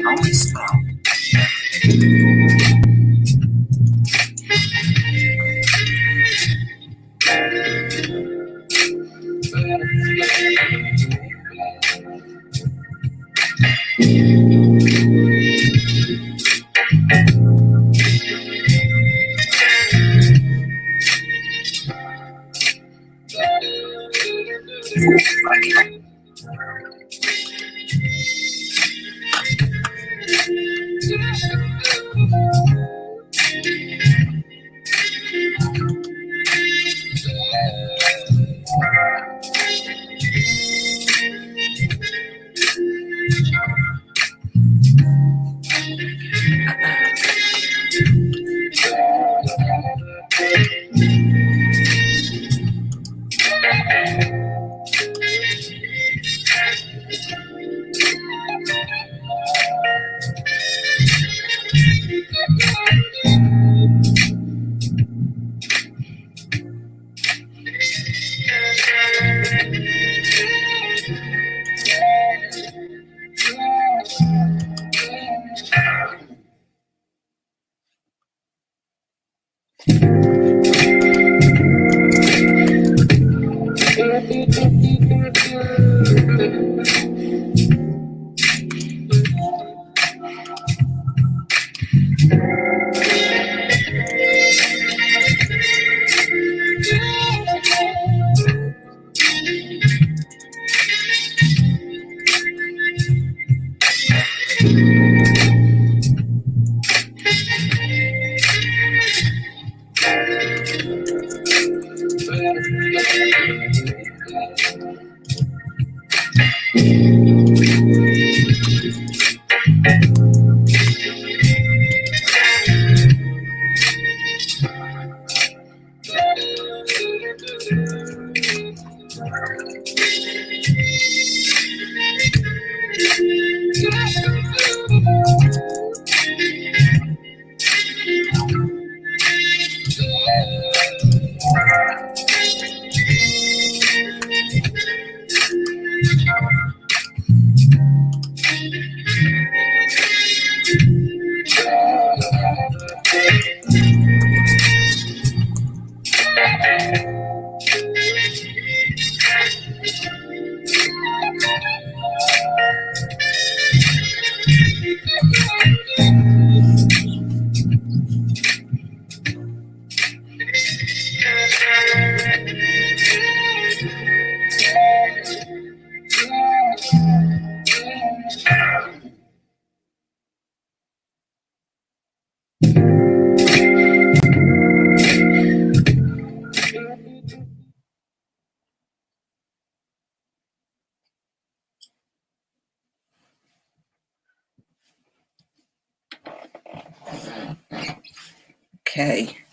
only spell. Okay.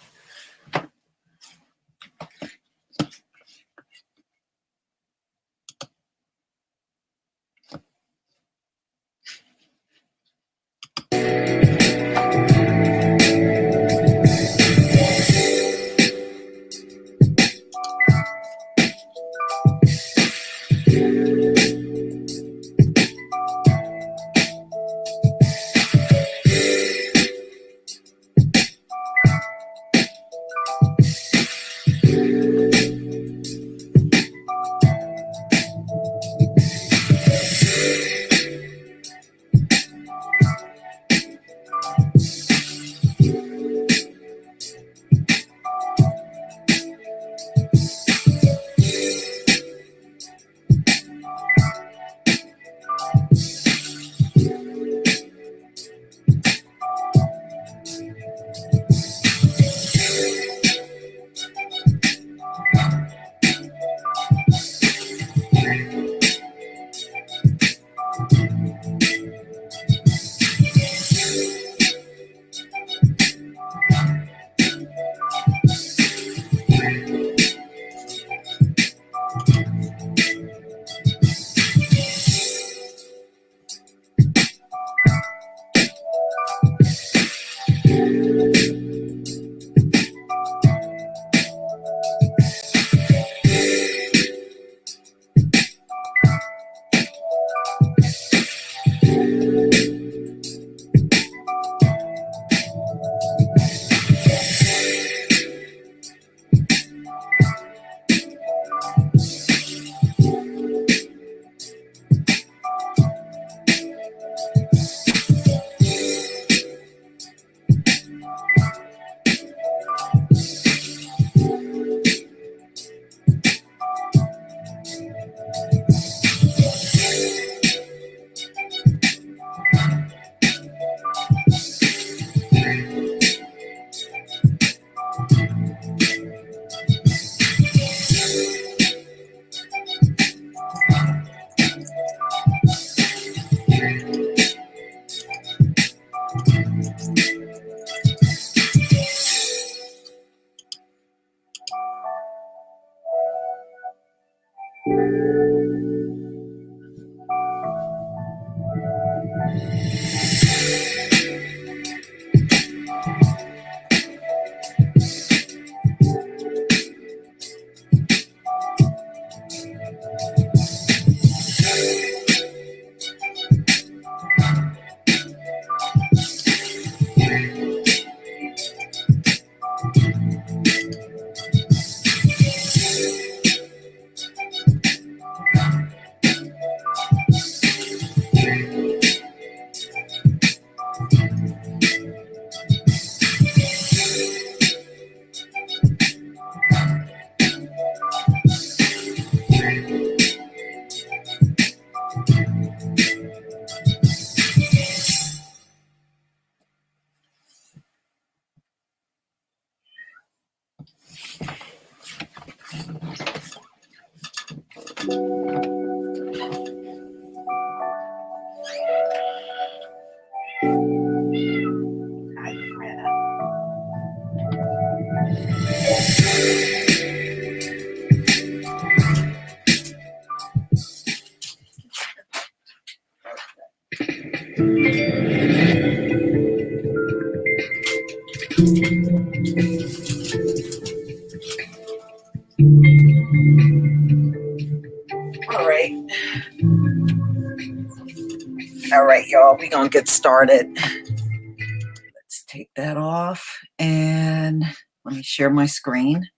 All right, y'all, we're going to get started. Let's take that off and let me share my screen.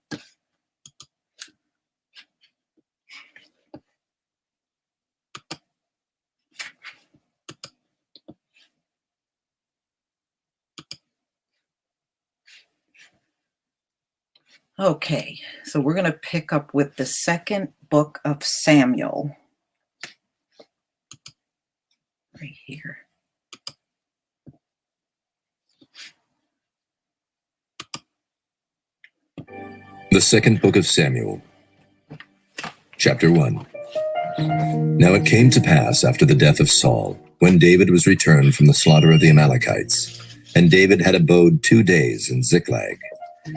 Okay, so we're going to pick up with the second book of Samuel. Right here. The second book of Samuel, chapter 1. Now it came to pass after the death of Saul, when David was returned from the slaughter of the Amalekites, and David had abode 2 days in Ziklag.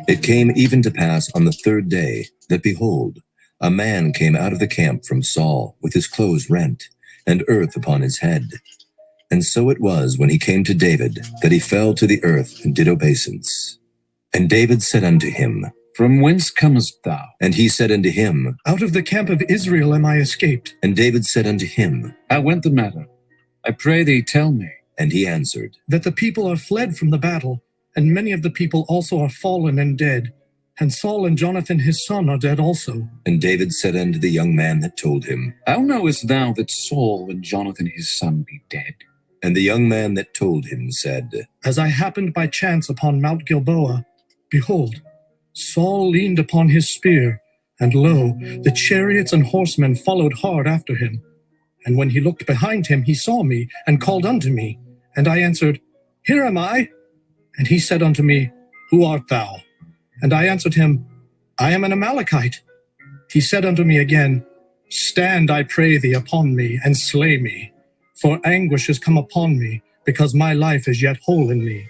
It came even to pass on the third day that, behold, a man came out of the camp from Saul with his clothes rent, and earth upon his head. And so it was, when he came to David, that he fell to the earth and did obeisance. And David said unto him, From whence comest thou? And he said unto him, Out of the camp of Israel am I escaped. And David said unto him, How went the matter? I pray thee, tell me. And he answered, That the people are fled from the battle, and many of the people also are fallen and dead. And Saul and Jonathan his son are dead also. And David said unto the young man that told him, How knowest thou that Saul and Jonathan his son be dead? And the young man that told him said, As I happened by chance upon Mount Gilboa, behold, Saul leaned upon his spear, and lo, the chariots and horsemen followed hard after him. And when he looked behind him, he saw me, and called unto me. And I answered, Here am I. And he said unto me, Who art thou? And I answered him, I am an Amalekite. He said unto me again, Stand, I pray thee, upon me, and slay me. For anguish is come upon me, because my life is yet whole in me.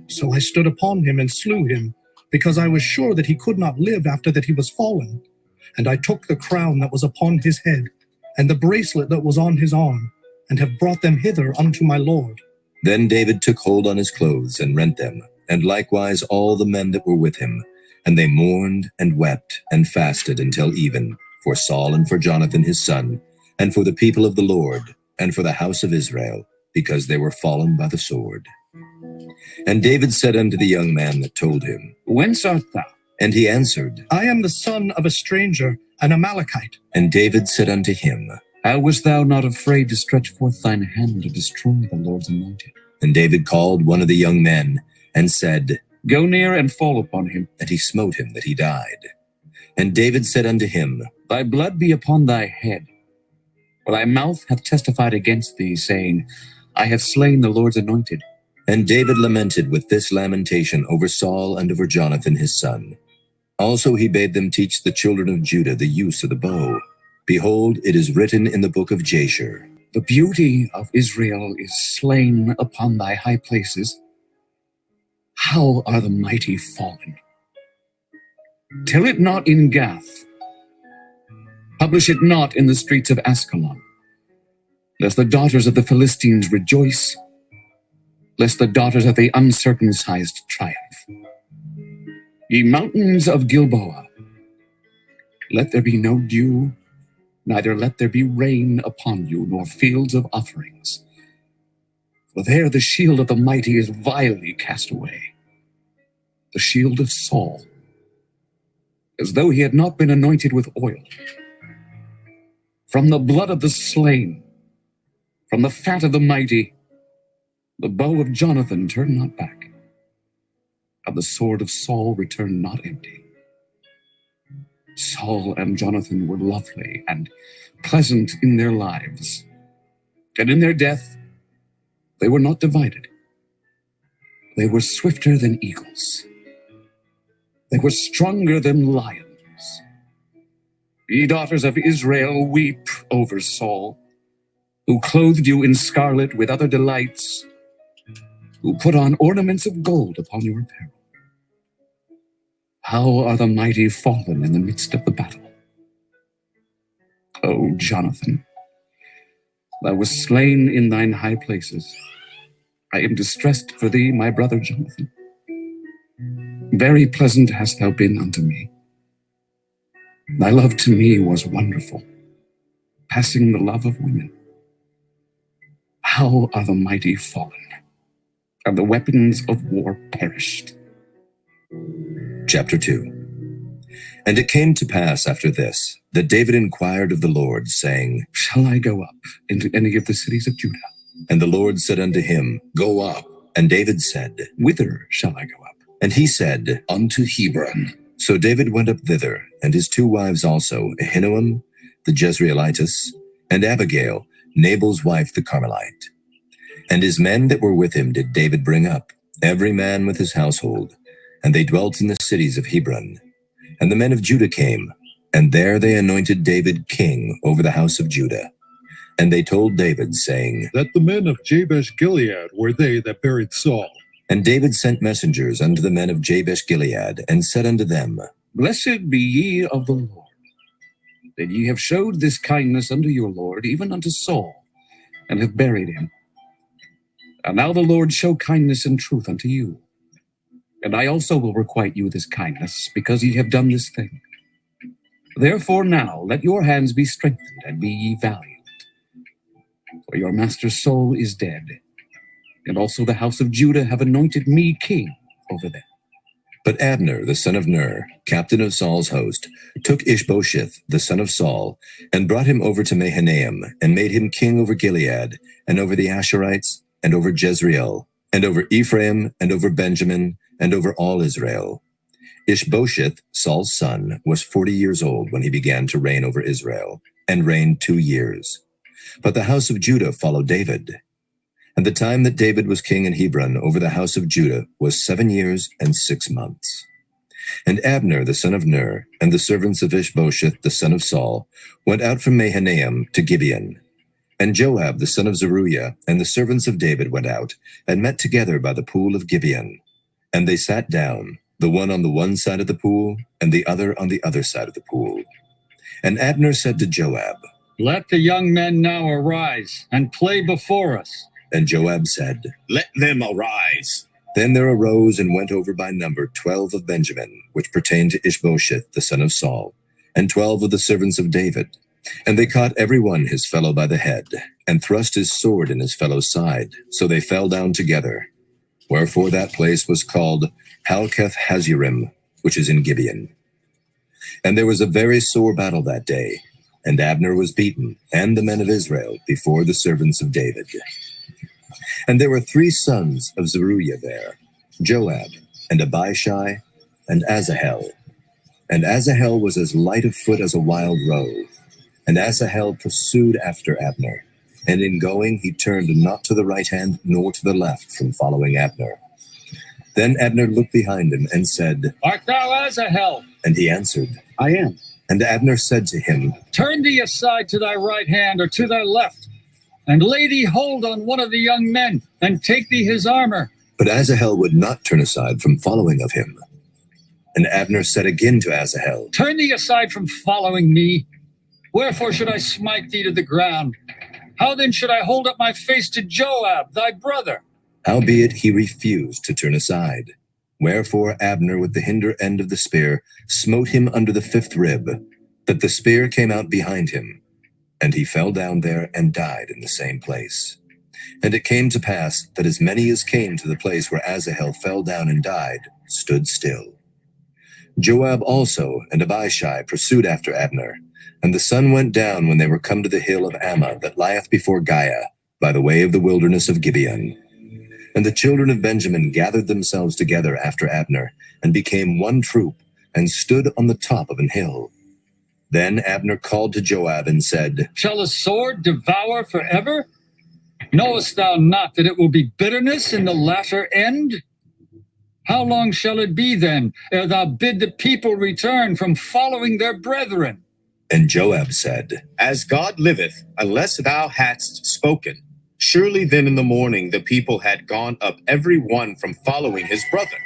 So I stood upon him and slew him, because I was sure that he could not live after that he was fallen. And I took the crown that was upon his head, and the bracelet that was on his arm, and have brought them hither unto my lord. Then David took hold on his clothes and rent them, and likewise all the men that were with him. And they mourned and wept and fasted until even, for Saul and for Jonathan his son, and for the people of the Lord, and for the house of Israel, because they were fallen by the sword. And David said unto the young man that told him, Whence art thou? And he answered, I am the son of a stranger, an Amalekite. And David said unto him, How wast thou not afraid to stretch forth thine hand to destroy the Lord's anointed? And David called one of the young men, and said, Go near and fall upon him. and he smote him that he died. And David said unto him, Thy blood be upon thy head. For thy mouth hath testified against thee, saying, I have slain the Lord's anointed. And David lamented with this lamentation over Saul and over Jonathan his son. Also he bade them teach the children of Judah the use of the bow. Behold, it is written in the book of Jasher, The beauty of Israel is slain upon thy high places. How are the mighty fallen? Tell it not in Gath. Publish it not in the streets of Askelon. Lest the daughters of the Philistines rejoice, lest the daughters of the uncircumcised triumph. Ye mountains of Gilboa, let there be no dew, neither let there be rain upon you, nor fields of offerings. For there the shield of the mighty is vilely cast away, the shield of Saul, as though he had not been anointed with oil. From the blood of the slain, from the fat of the mighty, the bow of Jonathan turned not back, and the sword of Saul returned not empty. Saul and Jonathan were lovely and pleasant in their lives, and in their death they were not divided. They were swifter than eagles. They were stronger than lions. Ye daughters of Israel, weep over Saul, who clothed you in scarlet with other delights, who put on ornaments of gold upon your apparel. How are the mighty fallen in the midst of the battle? O Jonathan, thou wast slain in thine high places. I am distressed for thee, my brother Jonathan. Very pleasant hast thou been unto me. Thy love to me was wonderful, passing the love of women. How are the mighty fallen, and the weapons of war perished. Chapter 2. And it came to pass after this, that David inquired of the Lord, saying, Shall I go up into any of the cities of Judah? And the Lord said unto him, Go up. And David said, Whither shall I go up? And he said, Unto Hebron. So David went up thither, and his two wives also, Ahinoam the Jezreelitess, and Abigail, Nabal's wife the Carmelite. And his men that were with him did David bring up, every man with his household, and they dwelt in the cities of Hebron. And the men of Judah came, and there they anointed David king over the house of Judah. And they told David, saying, That the men of Jabesh Gilead were they that buried Saul. And David sent messengers unto the men of Jabesh Gilead, and said unto them, Blessed be ye of the Lord, that ye have showed this kindness unto your Lord, even unto Saul, and have buried him. And now the Lord show kindness and truth unto you. And I also will requite you this kindness, because ye have done this thing. Therefore now let your hands be strengthened, and be ye valiant. For your master Saul is dead, and also the house of Judah have anointed me king over them. But Abner, the son of Ner, captain of Saul's host, took Ishbosheth, the son of Saul, and brought him over to Mahanaim, and made him king over Gilead, and over the Asherites, and over Jezreel, and over Ephraim, and over Benjamin, and over all Israel. Ishbosheth, Saul's son, was 40 years old when he began to reign over Israel, and reigned 2 years. But the house of Judah followed David. And the time that David was king in Hebron over the house of Judah was 7 years and 6 months. And Abner the son of Ner, and the servants of Ishbosheth the son of Saul, went out from Mahanaim to Gibeon. And Joab the son of Zeruiah, and the servants of David went out, and met together by the pool of Gibeon. And they sat down, the one on the one side of the pool, and the other on the other side of the pool. And Abner said to Joab, Let the young men now arise, and play before us. And Joab said, Let them arise. Then there arose and went over by number 12 of Benjamin, which pertained to Ishbosheth the son of Saul, and 12 of the servants of David. And they caught every one his fellow by the head, and thrust his sword in his fellow's side, so they fell down together. Wherefore that place was called Halketh Hazurim, which is in Gibeon. And there was a very sore battle that day, and Abner was beaten, and the men of Israel, before the servants of David. And there were 3 sons of Zeruiah there, Joab, and Abishai, and Asahel. And Asahel was as light of foot as a wild roe. And Asahel pursued after Abner. And in going he turned not to the right hand nor to the left from following Abner. Then Abner looked behind him and said, Art thou Asahel? And he answered, I am. And Abner said to him, Turn thee aside to thy right hand or to thy left, and lay thee hold on one of the young men, and take thee his armor. But Asahel would not turn aside from following of him. And Abner said again to Asahel, Turn thee aside from following me. Wherefore should I smite thee to the ground? How then should I hold up my face to Joab, thy brother? Howbeit he refused to turn aside. Wherefore Abner with the hinder end of the spear smote him under the 5th rib, that the spear came out behind him. And he fell down there and died in the same place. And it came to pass that as many as came to the place where Asahel fell down and died stood still. Joab also and Abishai pursued after Abner, and the sun went down when they were come to the hill of Ammah that lieth before Giah, by the way of the wilderness of Gibeon. And the children of Benjamin gathered themselves together after Abner, and became one troop, and stood on the top of an hill. Then Abner called to Joab and said, Shall the sword devour forever? Knowest thou not that it will be bitterness in the latter end? How long shall it be then, ere thou bid the people return from following their brethren? And Joab said, As God liveth, unless thou hadst spoken, surely then in the morning the people had gone up every one from following his brother.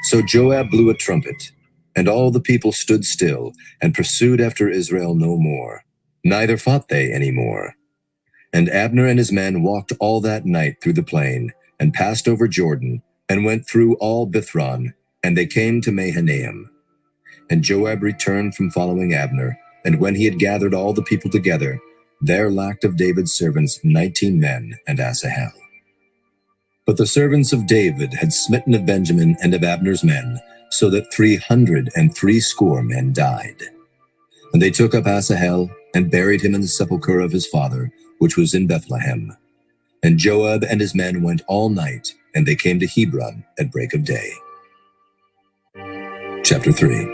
So Joab blew a trumpet, and all the people stood still, and pursued after Israel no more, neither fought they any more. And Abner and his men walked all that night through the plain, and passed over Jordan, and went through all Bithron, and they came to Mahanaim. And Joab returned from following Abner, and when he had gathered all the people together, there lacked of David's servants 19 men and Asahel. But the servants of David had smitten of Benjamin and of Abner's men, so that 360 men died. And they took up Asahel, and buried him in the sepulchre of his father, which was in Bethlehem. And Joab and his men went all night, and they came to Hebron at break of day. Chapter 3.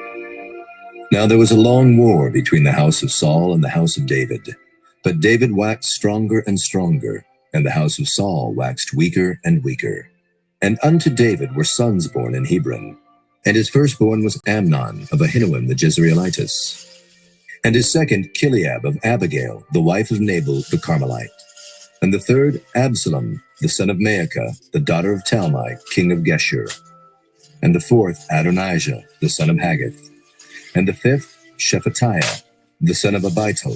Now there was a long war between the house of Saul and the house of David. But David waxed stronger and stronger, and the house of Saul waxed weaker and weaker. And unto David were sons born in Hebron. And his firstborn was Amnon of Ahinoam the Jezreelitess. And his second Chileab of Abigail, the wife of Nabal the Carmelite. And the third Absalom, the son of Maacah, the daughter of Talmai, king of Geshur. And the fourth Adonijah, the son of Haggith. And the fifth Shephatiah, the son of Abital.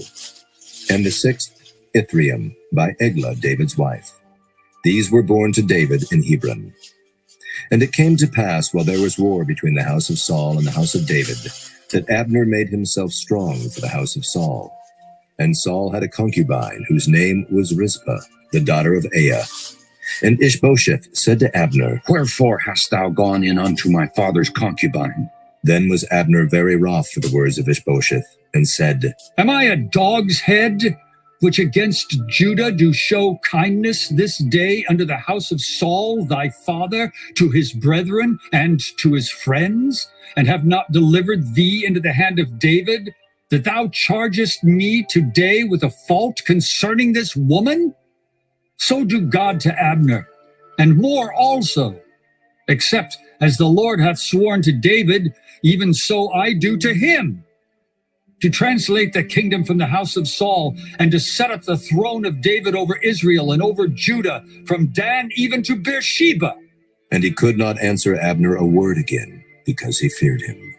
And the sixth Ithream, by Eglah, David's wife. These were born to David in Hebron. And it came to pass, while there was war between the house of Saul and the house of David, that Abner made himself strong for the house of Saul. And Saul had a concubine, whose name was Rizpah, the daughter of Aiah. And Ishbosheth said to Abner, Wherefore hast thou gone in unto my father's concubine? Then was Abner very wroth for the words of Ishbosheth, and said, Am I a dog's head, which against Judah do show kindness this day unto the house of Saul thy father, to his brethren and to his friends, and have not delivered thee into the hand of David, that thou chargest me today with a fault concerning this woman? So do God to Abner, and more also, except as the Lord hath sworn to David, even so I do to him, to translate the kingdom from the house of Saul, and to set up the throne of David over Israel and over Judah, from Dan even to Beersheba. And he could not answer Abner a word again, because he feared him.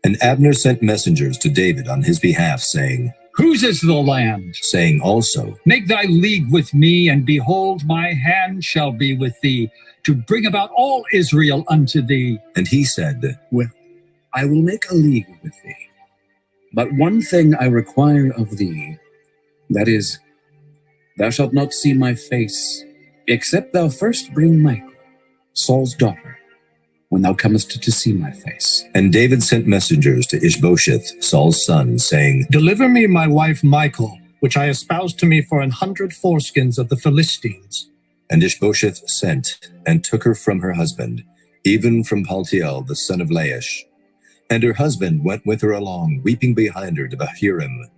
And Abner sent messengers to David on his behalf, saying, Whose is the land? Saying also, Make thy league with me, and behold, my hand shall be with thee, to bring about all Israel unto thee. And he said, Well, I will make a league with thee. But one thing I require of thee, that is, thou shalt not see my face, except thou first bring Michal, Saul's daughter, when thou comest to see my face. And David sent messengers to Ishbosheth, Saul's son, saying, Deliver me my wife Michal, which I espoused to me for 100 foreskins of the Philistines. And Ishbosheth sent, and took her from her husband, even from Paltiel the son of Laish. And her husband went with her along, weeping behind her to Bahurim.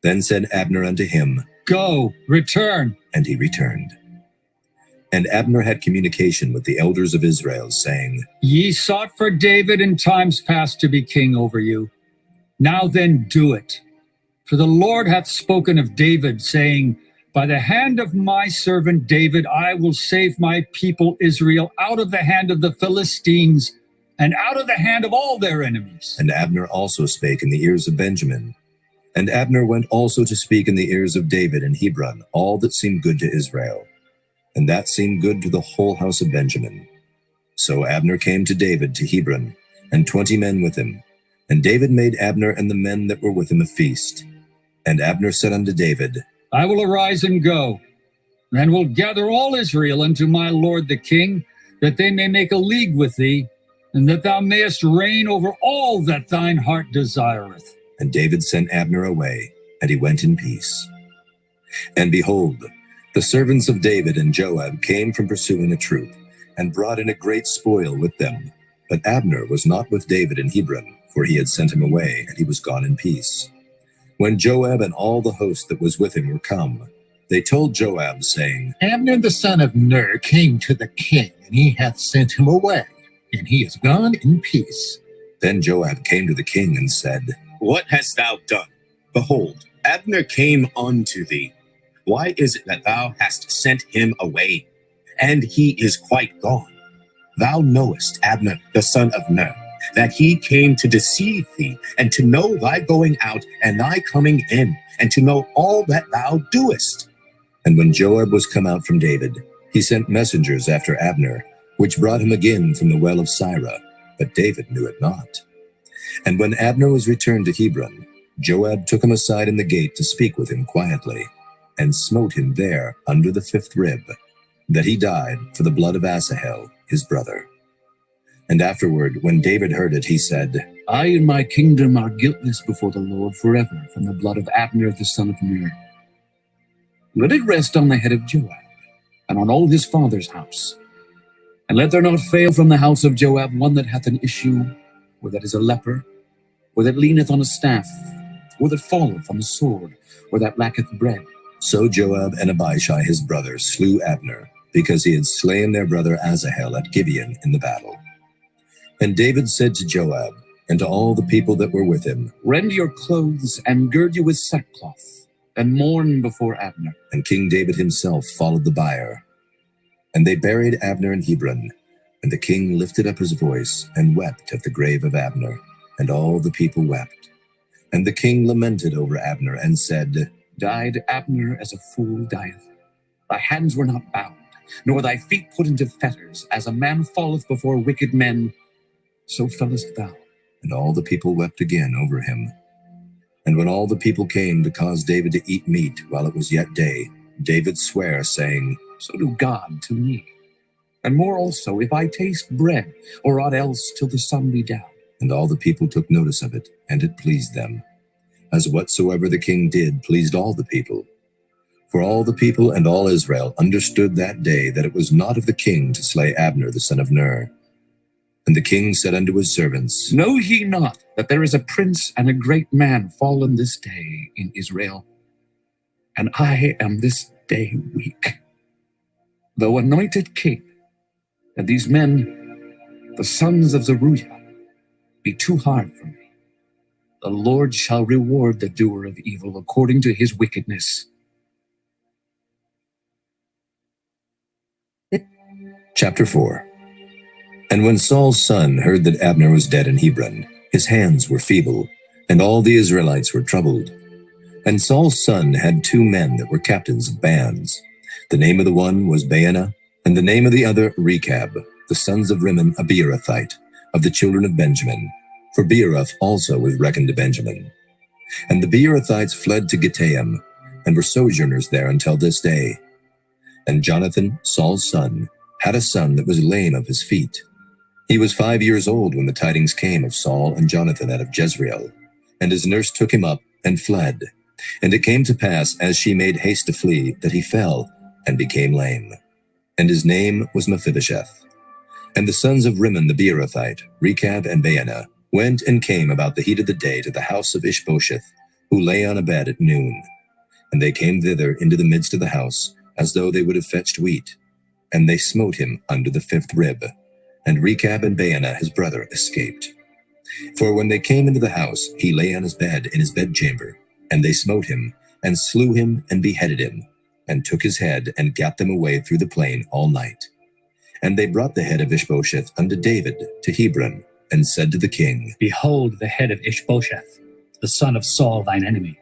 Then said Abner unto him, Go, return. and he returned. And Abner had communication with the elders of Israel, saying, Ye sought for David in times past to be king over you. Now then do it. For the Lord hath spoken of David, saying, By the hand of my servant David I will save my people Israel out of the hand of the Philistines, and out of the hand of all their enemies. And Abner also spake in the ears of Benjamin. And Abner went also to speak in the ears of David in Hebron all that seemed good to Israel. And that seemed good to the whole house of Benjamin. So Abner came to David to Hebron, and 20 men with him. And David made Abner and the men that were with him a feast. And Abner said unto David, I will arise and go, and will gather all Israel unto my lord the king, that they may make a league with thee, and that thou mayest reign over all that thine heart desireth. And David sent Abner away, and he went in peace. And behold, the servants of David and Joab came from pursuing a troop, and brought in a great spoil with them. But Abner was not with David in Hebron, for he had sent him away, and he was gone in peace. When Joab and all the host that was with him were come, they told Joab, saying, Abner the son of Ner came to the king, and he hath sent him away, and he is gone in peace. Then Joab came to the king and said, What hast thou done? Behold, Abner came unto thee. Why is it that thou hast sent him away? And he is quite gone. Thou knowest Abner the son of Ner, that he came to deceive thee, and to know thy going out and thy coming in, and to know all that thou doest. And when Joab was come out from David, he sent messengers after Abner, which brought him again from the well of Sirah, but David knew it not. And when Abner was returned to Hebron, Joab took him aside in the gate to speak with him quietly, and smote him there under the 5th rib, that he died for the blood of Asahel, his brother. And afterward, when David heard it, he said, I and my kingdom are guiltless before the Lord forever from the blood of Abner the son of Ner. Let it rest on the head of Joab, and on all his father's house. And let there not fail from the house of Joab one that hath an issue, or that is a leper, or that leaneth on a staff, or that falleth on the sword, or that lacketh bread. So Joab and Abishai his brother slew Abner, because he had slain their brother Asahel at Gibeon in the battle. And David said to Joab, and to all the people that were with him, Rend your clothes, and gird you with sackcloth, and mourn before Abner. And King David himself followed the bier. And they buried Abner in Hebron, and the king lifted up his voice, and wept at the grave of Abner, and all the people wept. And the king lamented over Abner, and said, Died Abner as a fool dieth. Thy hands were not bound, nor thy feet put into fetters, as a man falleth before wicked men, so fellest thou. And all the people wept again over him. And when all the people came to cause David to eat meat while it was yet day, David sware, saying, So do God to me. And more also, if I taste bread, or aught else, till the sun be down. And all the people took notice of it, and it pleased them, as whatsoever the king did pleased all the people. For all the people and all Israel understood that day that it was not of the king to slay Abner the son of Ner. And the king said unto his servants, Know ye not that there is a prince and a great man fallen this day in Israel? And I am this day weak, though anointed king, and these men, the sons of Zeruiah, be too hard for me. The Lord shall reward the doer of evil according to his wickedness. Chapter 4. And when Saul's son heard that Abner was dead in Hebron, his hands were feeble, and all the Israelites were troubled. And Saul's son had 2 men that were captains of bands. The name of the one was Baanah, and the name of the other Rechab, the sons of Rimmon a Beerothite, of the children of Benjamin. For Beeroth also was reckoned to Benjamin. And the Beerothites fled to Gittaim, and were sojourners there until this day. And Jonathan, Saul's son, had a son that was lame of his feet. He was 5 years old when the tidings came of Saul and Jonathan out of Jezreel. And his nurse took him up and fled. And it came to pass, as she made haste to flee, that he fell and became lame. And his name was Mephibosheth. And the sons of Rimmon the Beerothite, Rechab and Baanah, went and came about the heat of the day to the house of Ishbosheth, who lay on a bed at noon. And they came thither into the midst of the house, as though they would have fetched wheat. And they smote him under the 5th rib. And Rechab and Baanah his brother escaped. For when they came into the house, he lay on his bed in his bedchamber. And they smote him, and slew him, and beheaded him, and took his head, and gat them away through the plain all night. And they brought the head of Ishbosheth unto David to Hebron, and said to the king, Behold the head of Ishbosheth, the son of Saul thine enemy,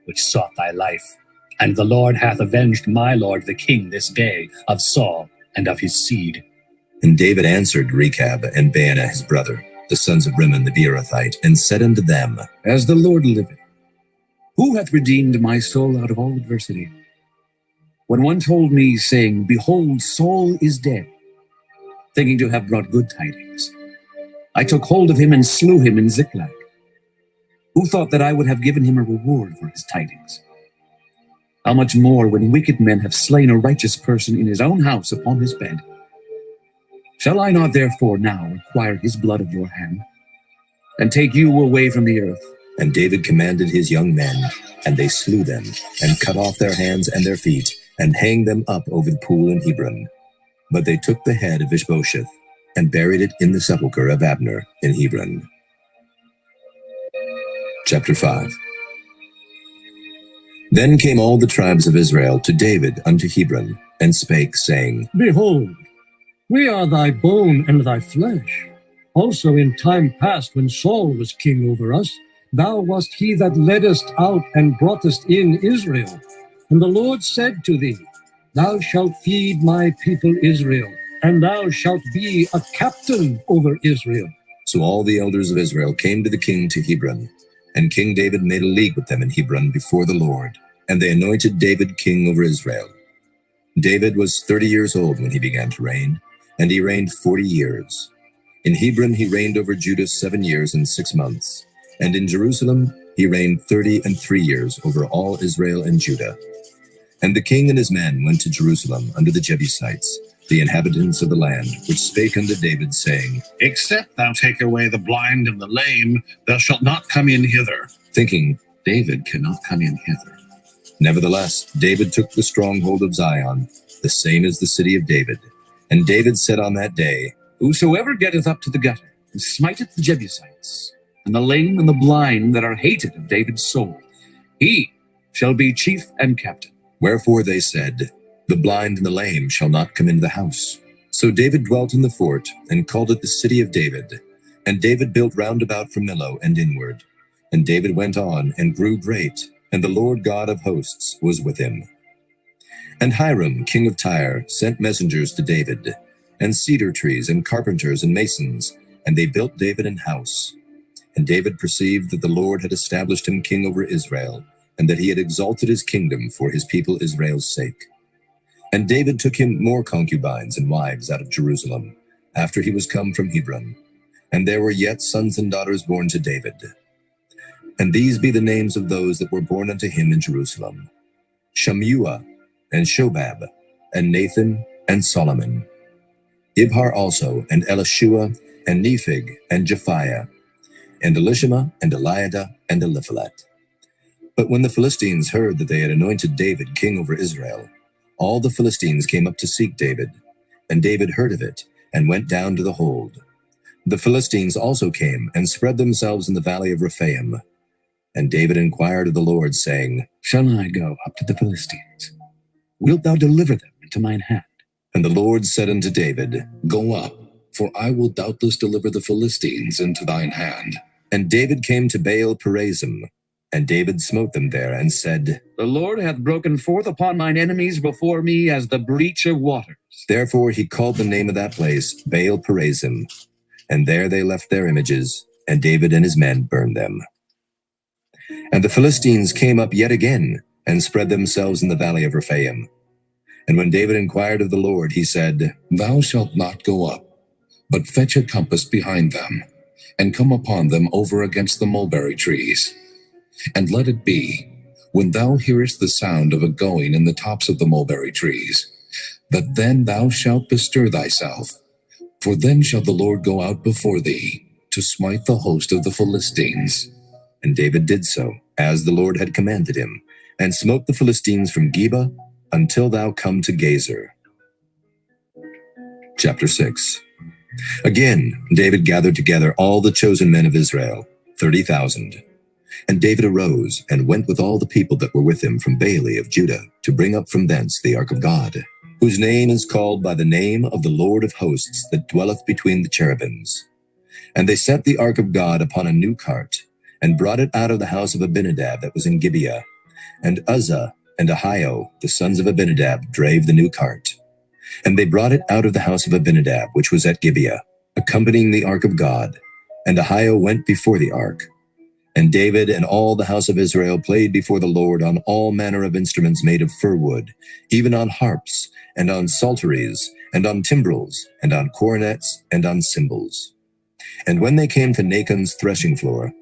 which sought thy life. And the Lord hath avenged my lord the king this day of Saul and of his seed. And David answered Rechab and Baanah his brother, the sons of Rimmon the Beerothite, and said unto them, As the Lord liveth, who hath redeemed my soul out of all adversity? When one told me, saying, Behold, Saul is dead, thinking to have brought good tidings, I took hold of him and slew him in Ziklag. Who thought that I would have given him a reward for his tidings? How much more when wicked men have slain a righteous person in his own house upon his bed? Shall I not therefore now require his blood of your hand, and take you away from the earth? And David commanded his young men, and they slew them, and cut off their hands and their feet, and hanged them up over the pool in Hebron. But they took the head of Ishbosheth, and buried it in the sepulchre of Abner in Hebron. Chapter 5. Then came all the tribes of Israel to David unto Hebron, and spake, saying, Behold, we are thy bone and thy flesh. Also in time past, when Saul was king over us, thou wast he that leddest out and broughtest in Israel. And the Lord said to thee, Thou shalt feed my people Israel, and thou shalt be a captain over Israel. So all the elders of Israel came to the king to Hebron, and King David made a league with them in Hebron before the Lord, and they anointed David king over Israel. David was 30 years old when he began to reign, and he reigned 40 years. In Hebron he reigned over Judah 7 years and 6 months, and in Jerusalem he reigned 33 years over all Israel and Judah. And the king and his men went to Jerusalem unto the Jebusites, the inhabitants of the land, which spake unto David, saying, Except thou take away the blind and the lame, thou shalt not come in hither. thinking, David cannot come in hither. Nevertheless, David took the stronghold of Zion, the same as the city of David. And David said on that day, Whosoever getteth up to the gutter, and smiteth the Jebusites, and the lame and the blind that are hated of David's soul, he shall be chief and captain. Wherefore they said, The blind and the lame shall not come into the house. So David dwelt in the fort, and called it the city of David. And David built round about from Millo and inward. And David went on, and grew great, and the Lord God of hosts was with him. And Hiram, king of Tyre, sent messengers to David, and cedar trees, and carpenters, and masons, and they built David an house. And David perceived that the Lord had established him king over Israel, and that he had exalted his kingdom for his people Israel's sake. And David took him more concubines and wives out of Jerusalem, after he was come from Hebron. And there were yet sons and daughters born to David. And these be the names of those that were born unto him in Jerusalem: Shammua, and Shobab, and Nathan, and Solomon. Ibhar also, and Elishua, and Nephig, and Japhiah, and Elishama, and Eliada, and Eliphalet. But when the Philistines heard that they had anointed David king over Israel, all the Philistines came up to seek David. And David heard of it, and went down to the hold. The Philistines also came, and spread themselves in the valley of Rephaim. And David inquired of the Lord, saying, Shall I go up to the Philistines? Wilt thou deliver them into mine hand? And the Lord said unto David, Go up, for I will doubtless deliver the Philistines into thine hand. And David came to Baal Perazim, and David smote them there, and said, The Lord hath broken forth upon mine enemies before me as the breach of waters. Therefore he called the name of that place Baal Perazim. And there they left their images, and David and his men burned them. And the Philistines came up yet again, and spread themselves in the valley of Rephaim. And when David inquired of the Lord, he said, Thou shalt not go up, but fetch a compass behind them, and come upon them over against the mulberry trees. And let it be, when thou hearest the sound of a going in the tops of the mulberry trees, that then thou shalt bestir thyself, For then shall the Lord go out before thee, to smite the host of the Philistines. And David did so, as the Lord had commanded him, and smote the Philistines from Geba until thou come to Gazer. Chapter 6. Again, David gathered together all the chosen men of Israel, 30,000. And David arose and went with all the people that were with him from Baale of Judah to bring up from thence the ark of God, whose name is called by the name of the Lord of hosts that dwelleth between the cherubims. And they set the ark of God upon a new cart, and brought it out of the house of Abinadab that was in Gibeah. And Uzzah and Ahio, the sons of Abinadab, drave the new cart. And they brought it out of the house of Abinadab, which was at Gibeah, accompanying the ark of God. And Ahio went before the ark. And David and all the house of Israel played before the Lord on all manner of instruments made of fir wood, even on harps, and on psalteries, and on timbrels, and on cornets, and on cymbals. And when they came to Nachon's threshing floor,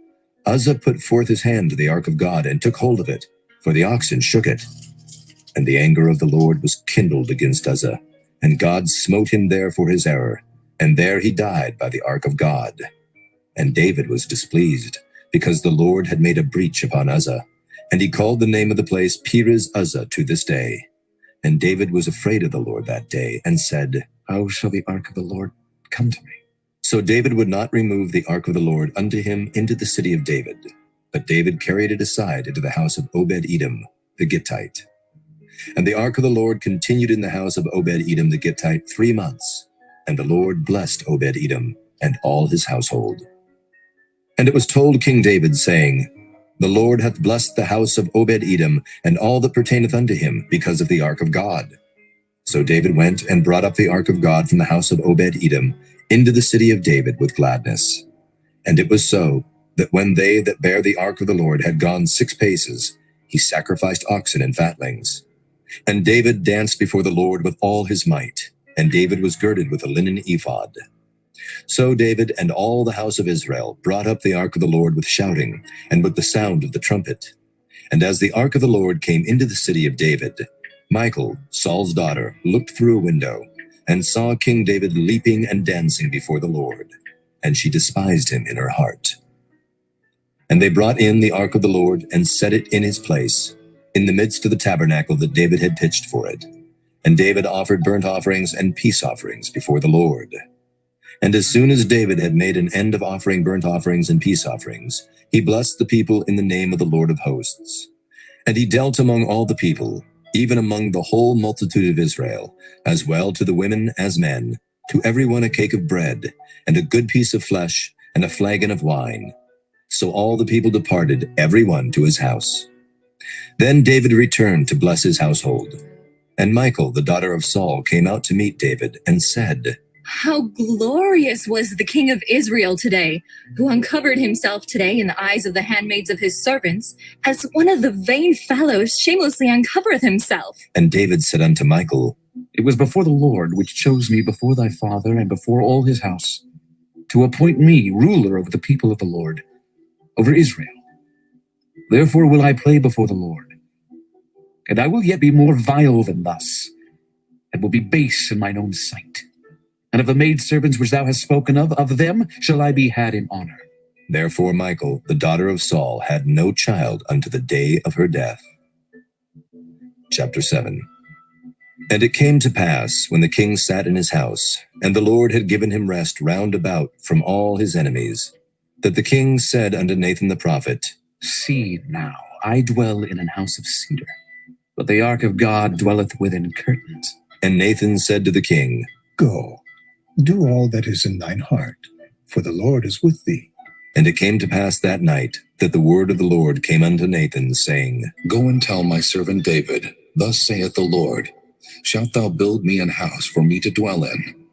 Uzzah put forth his hand to the ark of God, and took hold of it, for the oxen shook it. And the anger of the Lord was kindled against Uzzah, and God smote him there for his error, and there he died by the ark of God. And David was displeased, because the Lord had made a breach upon Uzzah, and he called the name of the place Perez Uzzah to this day. And David was afraid of the Lord that day, and said, How shall the ark of the Lord come to me? So David would not remove the ark of the Lord unto him into the city of David, but David carried it aside into the house of Obed-Edom the Gittite. And the ark of the Lord continued in the house of Obed-Edom the Gittite 3 months, and the Lord blessed Obed-Edom and all his household. And it was told King David, saying, The Lord hath blessed the house of Obed-Edom and all that pertaineth unto him because of the ark of God. So David went and brought up the ark of God from the house of Obed-Edom into the city of David with gladness. And it was so, that when they that bare the ark of the Lord had gone 6 paces, he sacrificed oxen and fatlings. And David danced before the Lord with all his might, and David was girded with a linen ephod. So David and all the house of Israel brought up the ark of the Lord with shouting, and with the sound of the trumpet. And as the ark of the Lord came into the city of David, Michal, Saul's daughter, looked through a window, and saw King David leaping and dancing before the Lord, and she despised him in her heart. And they brought in the ark of the Lord, and set it in his place, in the midst of the tabernacle that David had pitched for it. And David offered burnt offerings and peace offerings before the Lord. And as soon as David had made an end of offering burnt offerings and peace offerings, he blessed the people in the name of the Lord of hosts. And he dealt among all the people, even among the whole multitude of Israel, as well to the women as men, to every one a cake of bread, and a good piece of flesh, and a flagon of wine. So all the people departed, every one to his house. Then David returned to bless his household. And Michal, the daughter of Saul, came out to meet David, and said, How glorious was the king of Israel today, who uncovered himself today in the eyes of the handmaids of his servants, as one of the vain fellows shamelessly uncovereth himself. And David said unto Michal, It was before the Lord which chose me before thy father and before all his house, to appoint me ruler over the people of the Lord, over Israel. Therefore will I play before the Lord. And I will yet be more vile than thus, and will be base in mine own sight. And of the maidservants which thou hast spoken of them shall I be had in honor. Therefore Michal, the daughter of Saul, had no child unto the day of her death. Chapter 7. And it came to pass, when the king sat in his house, and the Lord had given him rest round about from all his enemies, that the king said unto Nathan the prophet, See now, I dwell in an house of cedar, but the ark of God dwelleth within curtains. And Nathan said to the king, Go, do all that is in thine heart, for the Lord is with thee. And it came to pass that night that the word of the Lord came unto Nathan, saying, Go and tell my servant David, Thus saith the Lord, Shalt thou build me an house for me to dwell in?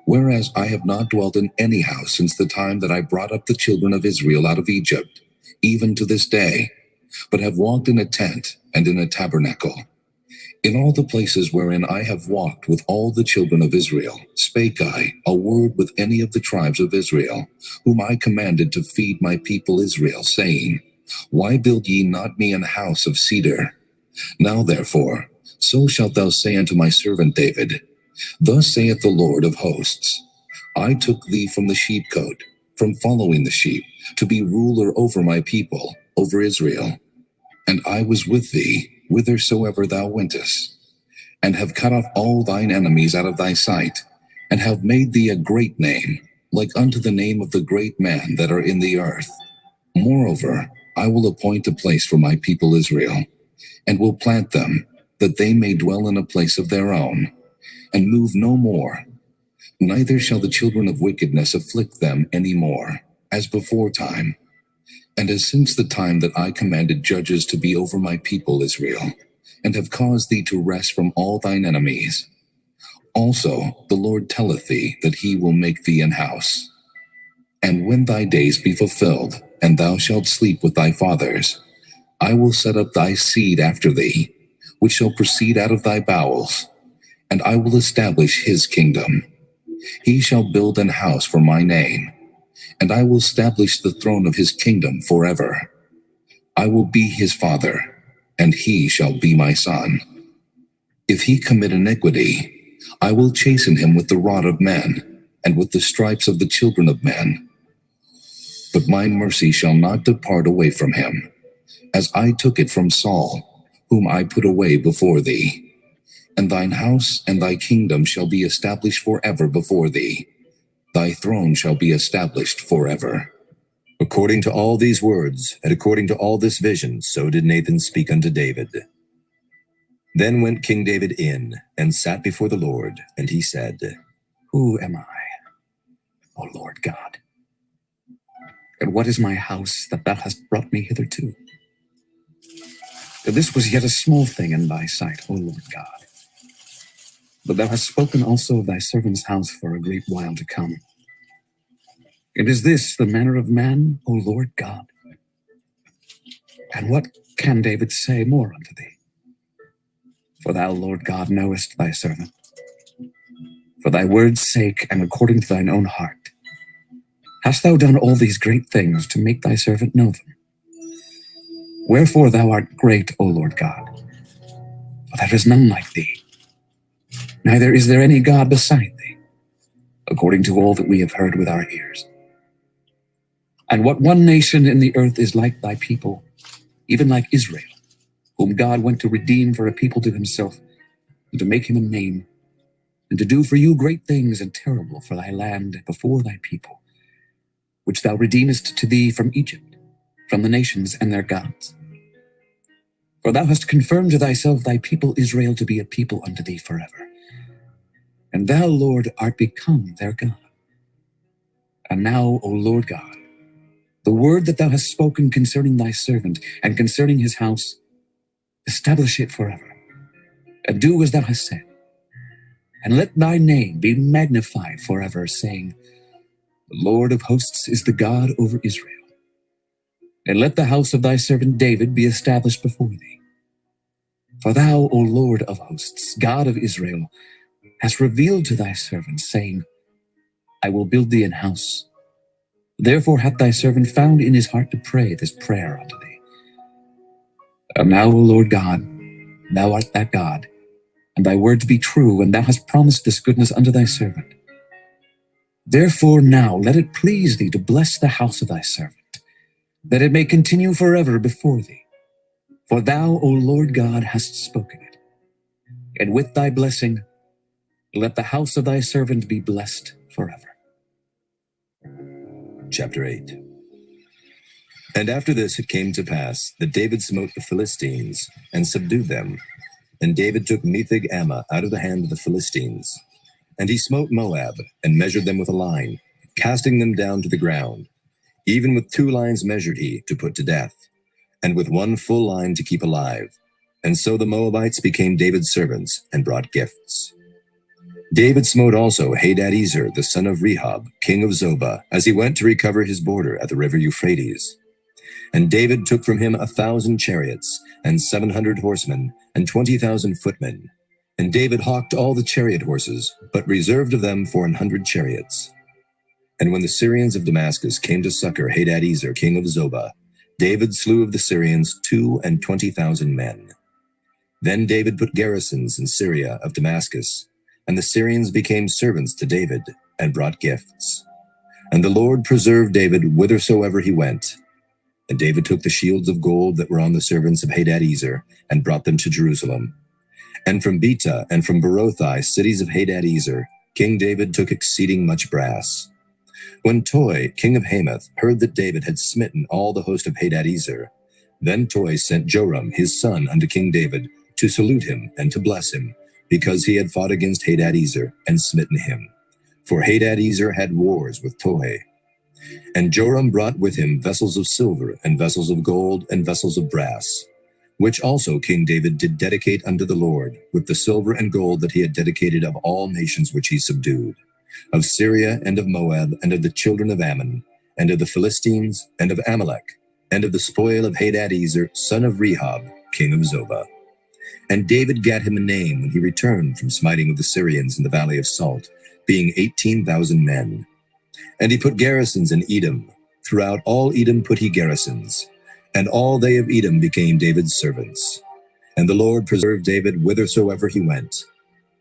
Whereas I have not dwelt in any house since the time that I brought up the children of Israel out of Egypt, even to this day, but have walked in a tent and in a tabernacle. In all the places wherein I have walked with all the children of Israel, spake I a word with any of the tribes of Israel, whom I commanded to feed my people Israel, saying, Why build ye not me an house of cedar? Now therefore, so shalt thou say unto my servant David, Thus saith the Lord of hosts, I took thee from the sheepcote, from following the sheep, to be ruler over my people, over Israel. And I was with thee whithersoever thou wentest, and have cut off all thine enemies out of thy sight, and have made thee a great name, like unto the name of the great men that are in the earth. Moreover, I will appoint a place for my people Israel, and will plant them, that they may dwell in a place of their own, and move no more. Neither shall the children of wickedness afflict them any more, as before time, and as since the time that I commanded judges to be over my people Israel, and have caused thee to rest from all thine enemies. Also the Lord telleth thee that he will make thee an house. And when thy days be fulfilled, and thou shalt sleep with thy fathers, I will set up thy seed after thee, which shall proceed out of thy bowels, and I will establish his kingdom. He shall build an house for my name, and I will establish the throne of his kingdom forever. I will be his father, and he shall be my son. If he commit iniquity, I will chasten him with the rod of men, and with the stripes of the children of men. But my mercy shall not depart away from him, as I took it from Saul, whom I put away before thee. And thine house and thy kingdom shall be established forever before thee. Thy throne shall be established forever. According to all these words, and according to all this vision, so did Nathan speak unto David. Then went King David in, and sat before the Lord, and he said, Who am I, O Lord God? And what is my house that thou hast brought me hitherto? This was yet a small thing in thy sight, O Lord God. But thou hast spoken also of thy servant's house for a great while to come. And is this the manner of man, O Lord God? And what can David say more unto thee? For thou, Lord God, knowest thy servant. For thy word's sake, and according to thine own heart, hast thou done all these great things to make thy servant know them. Wherefore thou art great, O Lord God, for there is none like thee. Neither is there any God beside thee, according to all that we have heard with our ears. And what one nation in the earth is like thy people, even like Israel, whom God went to redeem for a people to himself, and to make him a name, and to do for you great things and terrible for thy land before thy people, which thou redeemest to thee from Egypt, from the nations and their gods. For thou hast confirmed to thyself thy people Israel to be a people unto thee forever. And thou, Lord, art become their God. And now, O Lord God, the word that thou hast spoken concerning thy servant and concerning his house, establish it forever, and do as thou hast said. And let thy name be magnified forever, saying, The Lord of hosts is the God over Israel. And let the house of thy servant David be established before thee. For thou, O Lord of hosts, God of Israel, hast revealed to thy servant, saying, I will build thee an house. Therefore hath thy servant found in his heart to pray this prayer unto thee. And now, O Lord God, thou art that God, and thy words be true, and thou hast promised this goodness unto thy servant. Therefore now let it please thee to bless the house of thy servant, that it may continue forever before thee. For thou, O Lord God, hast spoken it. And with thy blessing, let the house of thy servant be blessed forever. Chapter 8. And after this it came to pass that David smote the Philistines, and subdued them. And David took Metheg-Ammah out of the hand of the Philistines. And he smote Moab, and measured them with a line, casting them down to the ground. Even with 2 lines measured he, to put to death, and with 1 full line to keep alive. And so the Moabites became David's servants, and brought gifts. David smote also Hadadezer, the son of Rehob, king of Zobah, as he went to recover his border at the river Euphrates. And David took from him 1,000 chariots, and 700 horsemen, and 20,000 footmen. And David hawked all the chariot horses, but reserved of them for 100 chariots. And when the Syrians of Damascus came to succor Hadadezer, king of Zobah, David slew of the Syrians 22,000 men. Then David put garrisons in Syria of Damascus, and the Syrians became servants to David, and brought gifts. And the Lord preserved David whithersoever he went. And David took the shields of gold that were on the servants of Hadadezer, and brought them to Jerusalem. And from Betah and from Berothai, cities of Hadadezer, King David took exceeding much brass. When Toi, king of Hamath, heard that David had smitten all the host of Hadadezer, then Toi sent Joram his son unto King David to salute him and to bless him, because he had fought against Hadadezer and smitten him. For Hadadezer had wars with Toi. And Joram brought with him vessels of silver, and vessels of gold, and vessels of brass, which also King David did dedicate unto the Lord, with the silver and gold that he had dedicated of all nations which he subdued, of Syria, and of Moab, and of the children of Ammon, and of the Philistines, and of Amalek, and of the spoil of Hadadezer, son of Rehob, king of Zobah. And David gat him a name when he returned from smiting of the Syrians in the valley of Salt, being 18,000 men. And he put garrisons in Edom. Throughout all Edom put he garrisons. And all they of Edom became David's servants. And the Lord preserved David whithersoever he went.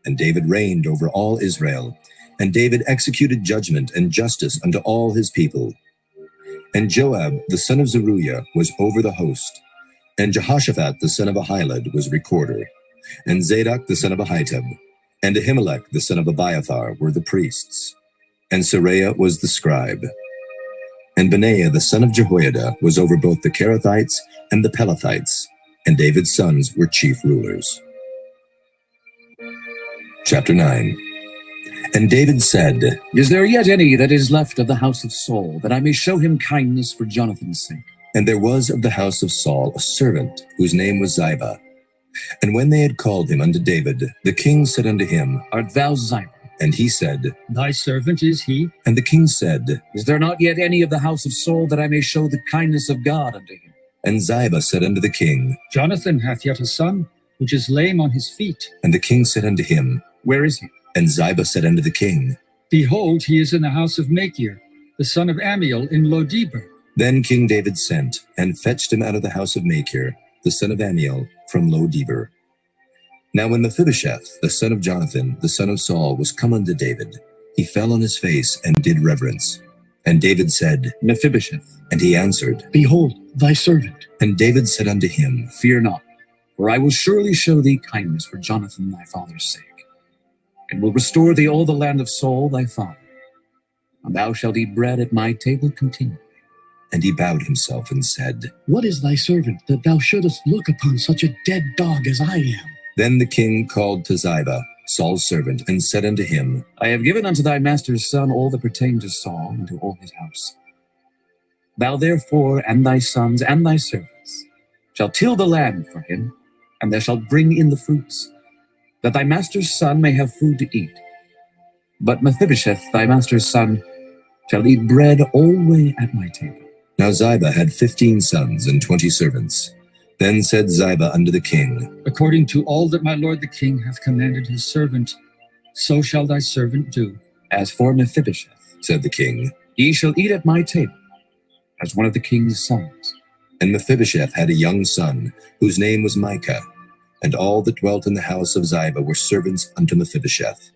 And David reigned over all Israel. And David executed judgment and justice unto all his people. And Joab, the son of Zeruiah, was over the host. And Jehoshaphat, the son of Ahilud, was recorder. And Zadok, the son of Ahitub, and Ahimelech, the son of Abiathar, were the priests. And Seraiah was the scribe. And Benaiah, the son of Jehoiada, was over both the Kerethites and the Pelethites, and David's sons were chief rulers. Chapter 9. And David said, Is there yet any that is left of the house of Saul, that I may show him kindness for Jonathan's sake? And there was of the house of Saul a servant, whose name was Ziba. And when they had called him unto David, the king said unto him, Art thou Ziba? And he said, Thy servant is he. And the king said, Is there not yet any of the house of Saul, that I may show the kindness of God unto him? And Ziba said unto the king, Jonathan hath yet a son, which is lame on his feet. And the king said unto him, Where is he? And Ziba said unto the king, Behold, he is in the house of Machir, the son of Amiel, in Lo-debar. Then King David sent, and fetched him out of the house of Machir, the son of Amiel, from Lo-debar. Now when Mephibosheth, the son of Jonathan, the son of Saul, was come unto David, he fell on his face and did reverence. And David said, Mephibosheth. And he answered, Behold, thy servant. And David said unto him, Fear not, for I will surely show thee kindness for Jonathan thy father's sake, and will restore thee all the land of Saul thy father. And thou shalt eat bread at my table continually. And he bowed himself and said, What is thy servant, that thou shouldest look upon such a dead dog as I am? Then the king called to Ziba, Saul's servant, and said unto him, I have given unto thy master's son all that pertain to Saul and to all his house. Thou therefore and thy sons and thy servants shall till the land for him, and thou shalt bring in the fruits, that thy master's son may have food to eat. But Mephibosheth, thy master's son, shall eat bread alway at my table. Now Ziba had 15 sons and 20 servants. Then said Ziba unto the king, According to all that my lord the king hath commanded his servant, so shall thy servant do. As for Mephibosheth, said the king, he shall eat at my table, as one of the king's sons. And Mephibosheth had a young son, whose name was Micah, and all that dwelt in the house of Ziba were servants unto Mephibosheth.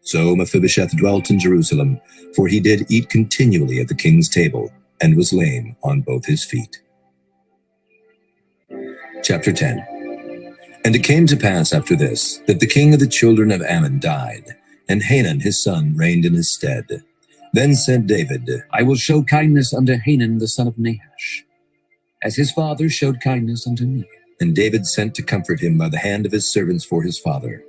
So Mephibosheth dwelt in Jerusalem, for he did eat continually at the king's table, and was lame on both his feet. Chapter 10. And it came to pass after this, that the king of the children of Ammon died, and Hanun his son reigned in his stead. Then said David, I will show kindness unto Hanun the son of Nahash, as his father showed kindness unto me. And David sent to comfort him by the hand of his servants for his father.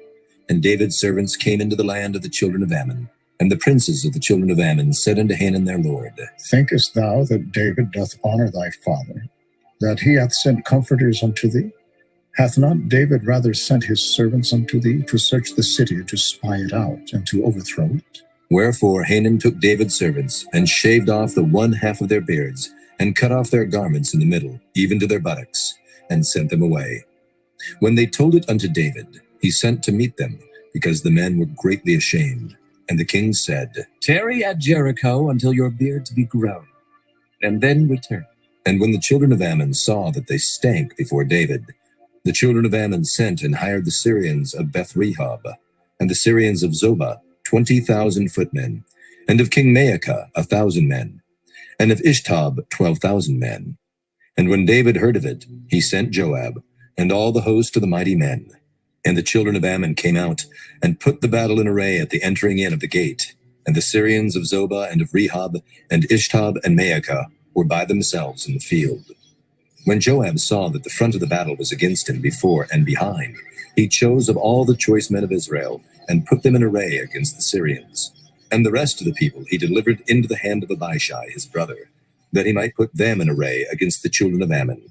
And David's servants came into the land of the children of Ammon. And the princes of the children of Ammon said unto Hanun their lord, Thinkest thou that David doth honor thy father, that he hath sent comforters unto thee? Hath not David rather sent his servants unto thee to search the city, to spy it out, and to overthrow it? Wherefore Hanun took David's servants, and shaved off the one half of their beards, and cut off their garments in the middle, even to their buttocks, and sent them away. When they told it unto David, he sent to meet them, because the men were greatly ashamed. And the king said, Tarry at Jericho until your beards be grown, and then return. And when the children of Ammon saw that they stank before David, the children of Ammon sent and hired the Syrians of Beth-rehob, and the Syrians of Zobah, 20,000 footmen, and of King Maacah 1,000 men, and of Ishtob 12,000 men. And when David heard of it, he sent Joab, and all the host of the mighty men. And the children of Ammon came out, and put the battle in array at the entering in of the gate. And the Syrians of Zobah and of Rehob, and Ishtob and Maacah, were by themselves in the field. When Joab saw that the front of the battle was against him before and behind, he chose of all the choice men of Israel, and put them in array against the Syrians. And the rest of the people he delivered into the hand of Abishai his brother, that he might put them in array against the children of Ammon.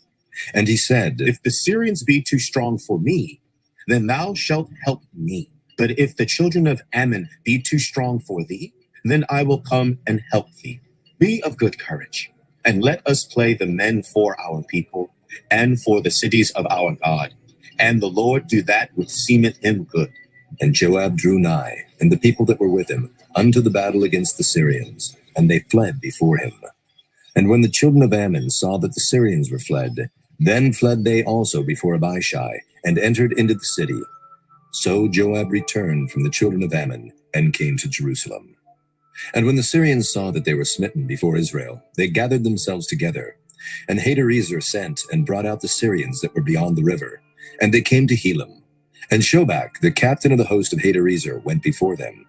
And he said, If the Syrians be too strong for me, then thou shalt help me. But if the children of Ammon be too strong for thee, then I will come and help thee. Be of good courage, and let us play the men for our people, and for the cities of our God. And the Lord do that which seemeth him good. And Joab drew nigh, and the people that were with him, unto the battle against the Syrians, and they fled before him. And when the children of Ammon saw that the Syrians were fled, then fled they also before Abishai, and entered into the city. So Joab returned from the children of Ammon, and came to Jerusalem. And when the Syrians saw that they were smitten before Israel, they gathered themselves together. And Hadarezer sent and brought out the Syrians that were beyond the river, and they came to Helam. And Shobach, the captain of the host of Hadarezer, went before them.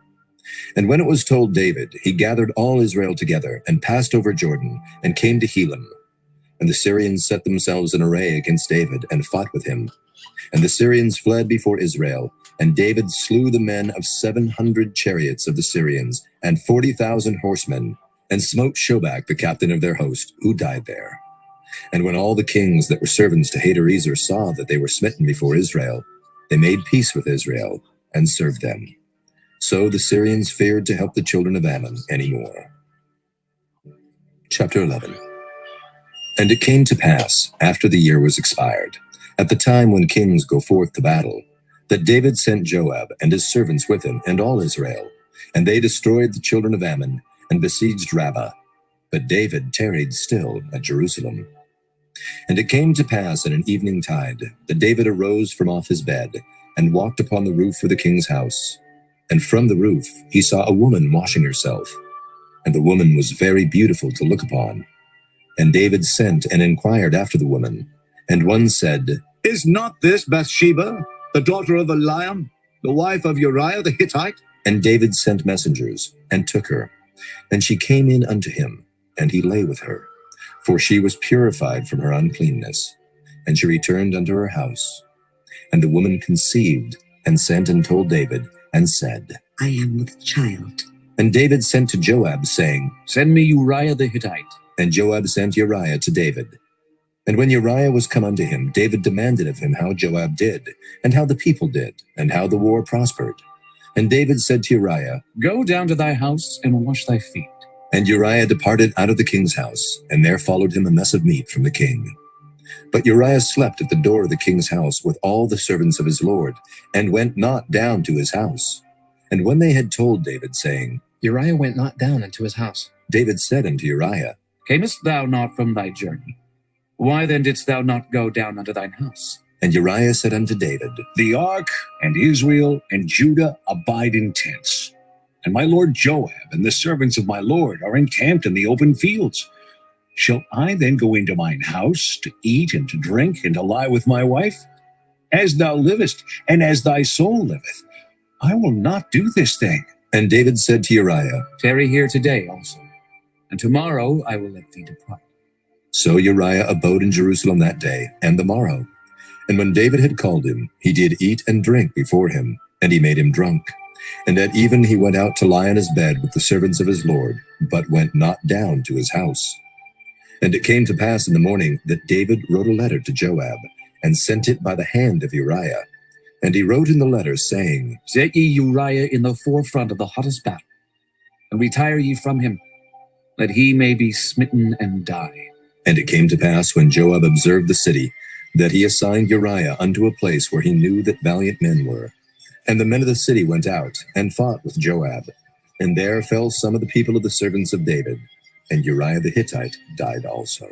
And when it was told David, he gathered all Israel together, and passed over Jordan, and came to Helam. And the Syrians set themselves in array against David, and fought with him. And the Syrians fled before Israel, and David slew the men of 700 chariots of the Syrians, and 40,000 horsemen, and smote Shobach, the captain of their host, who died there. And when all the kings that were servants to Hadarezer saw that they were smitten before Israel, they made peace with Israel, and served them. So the Syrians feared to help the children of Ammon any more. Chapter 11. And it came to pass, after the year was expired, at the time when kings go forth to battle, that David sent Joab and his servants with him, and all Israel, and they destroyed the children of Ammon, and besieged Rabbah. But David tarried still at Jerusalem. And it came to pass in an evening tide, that David arose from off his bed, and walked upon the roof of the king's house. And from the roof he saw a woman washing herself, and the woman was very beautiful to look upon. And David sent and inquired after the woman. And one said, Is not this Bathsheba, the daughter of Eliam, the wife of Uriah the Hittite? And David sent messengers, and took her. And she came in unto him, and he lay with her, for she was purified from her uncleanness. And she returned unto her house. And the woman conceived, and sent and told David, and said, I am with child. And David sent to Joab, saying, Send me Uriah the Hittite. And Joab sent Uriah to David. And when Uriah was come unto him, David demanded of him how Joab did, and how the people did, and how the war prospered. And David said to Uriah, Go down to thy house, and wash thy feet. And Uriah departed out of the king's house, and there followed him a mess of meat from the king. But Uriah slept at the door of the king's house with all the servants of his lord, and went not down to his house. And when they had told David, saying, Uriah went not down into his house, David said unto Uriah, Camest thou not from thy journey? Why then didst thou not go down unto thine house? And Uriah said unto David, The ark and Israel and Judah abide in tents, and my lord Joab and the servants of my lord are encamped in the open fields. Shall I then go into mine house to eat and to drink and to lie with my wife? As thou livest, and as thy soul liveth, I will not do this thing. And David said to Uriah, Tarry here today also, and tomorrow I will let thee depart. So Uriah abode in Jerusalem that day and the morrow. And when David had called him, he did eat and drink before him, and he made him drunk. And at even he went out to lie on his bed with the servants of his lord, but went not down to his house. And it came to pass in the morning that David wrote a letter to Joab, and sent it by the hand of Uriah. And he wrote in the letter, saying, Set ye Uriah in the forefront of the hottest battle, and retire ye from him, that he may be smitten and die. And it came to pass, when Joab observed the city, that he assigned Uriah unto a place where he knew that valiant men were. And the men of the city went out, and fought with Joab. And there fell some of the people of the servants of David, and Uriah the Hittite died also.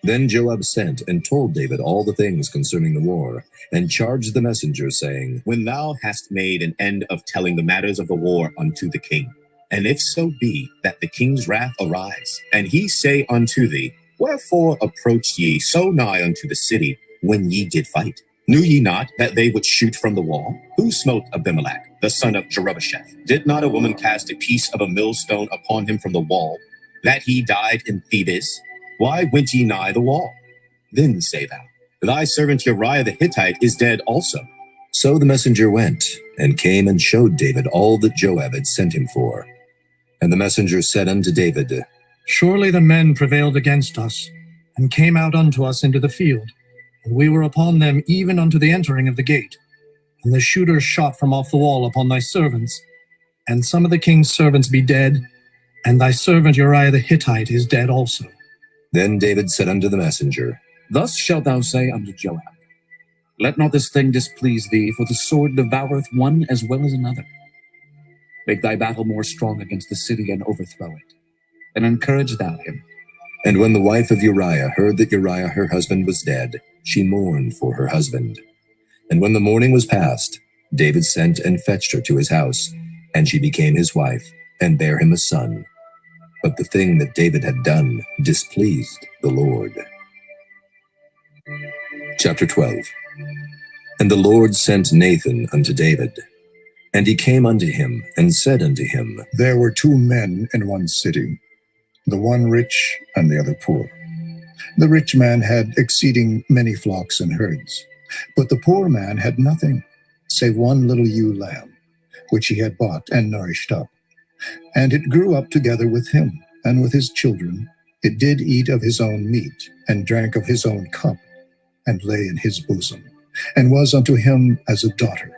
Then Joab sent and told David all the things concerning the war, and charged the messenger, saying, When thou hast made an end of telling the matters of the war unto the king, And if so be that the king's wrath arise, and he say unto thee, Wherefore approached ye so nigh unto the city when ye did fight? Knew ye not that they would shoot from the wall? Who smote Abimelech, the son of Jerubbesheth? Did not a woman cast a piece of a millstone upon him from the wall, that he died in Thebes? Why went ye nigh the wall? Then say thou, Thy servant Uriah the Hittite is dead also. So the messenger went, and came and showed David all that Joab had sent him for. And the messenger said unto David, Surely the men prevailed against us, and came out unto us into the field, and we were upon them even unto the entering of the gate. And the shooters shot from off the wall upon thy servants, and some of the king's servants be dead, and thy servant Uriah the Hittite is dead also. Then David said unto the messenger, Thus shalt thou say unto Joab, Let not this thing displease thee, for the sword devoureth one as well as another. Make thy battle more strong against the city, and overthrow it, and encourage thou him. And when the wife of Uriah heard that Uriah her husband was dead, she mourned for her husband. And when the mourning was past, David sent and fetched her to his house, and she became his wife, and bare him a son. But the thing that David had done displeased the Lord. Chapter 12. And the Lord sent Nathan unto David. And he came unto him, and said unto him, There were 2 men in one city, the one rich and the other poor. The rich man had exceeding many flocks and herds, but the poor man had nothing, save one little ewe lamb, which he had bought and nourished up. And it grew up together with him, and with his children. It did eat of his own meat, and drank of his own cup, and lay in his bosom, and was unto him as a daughter.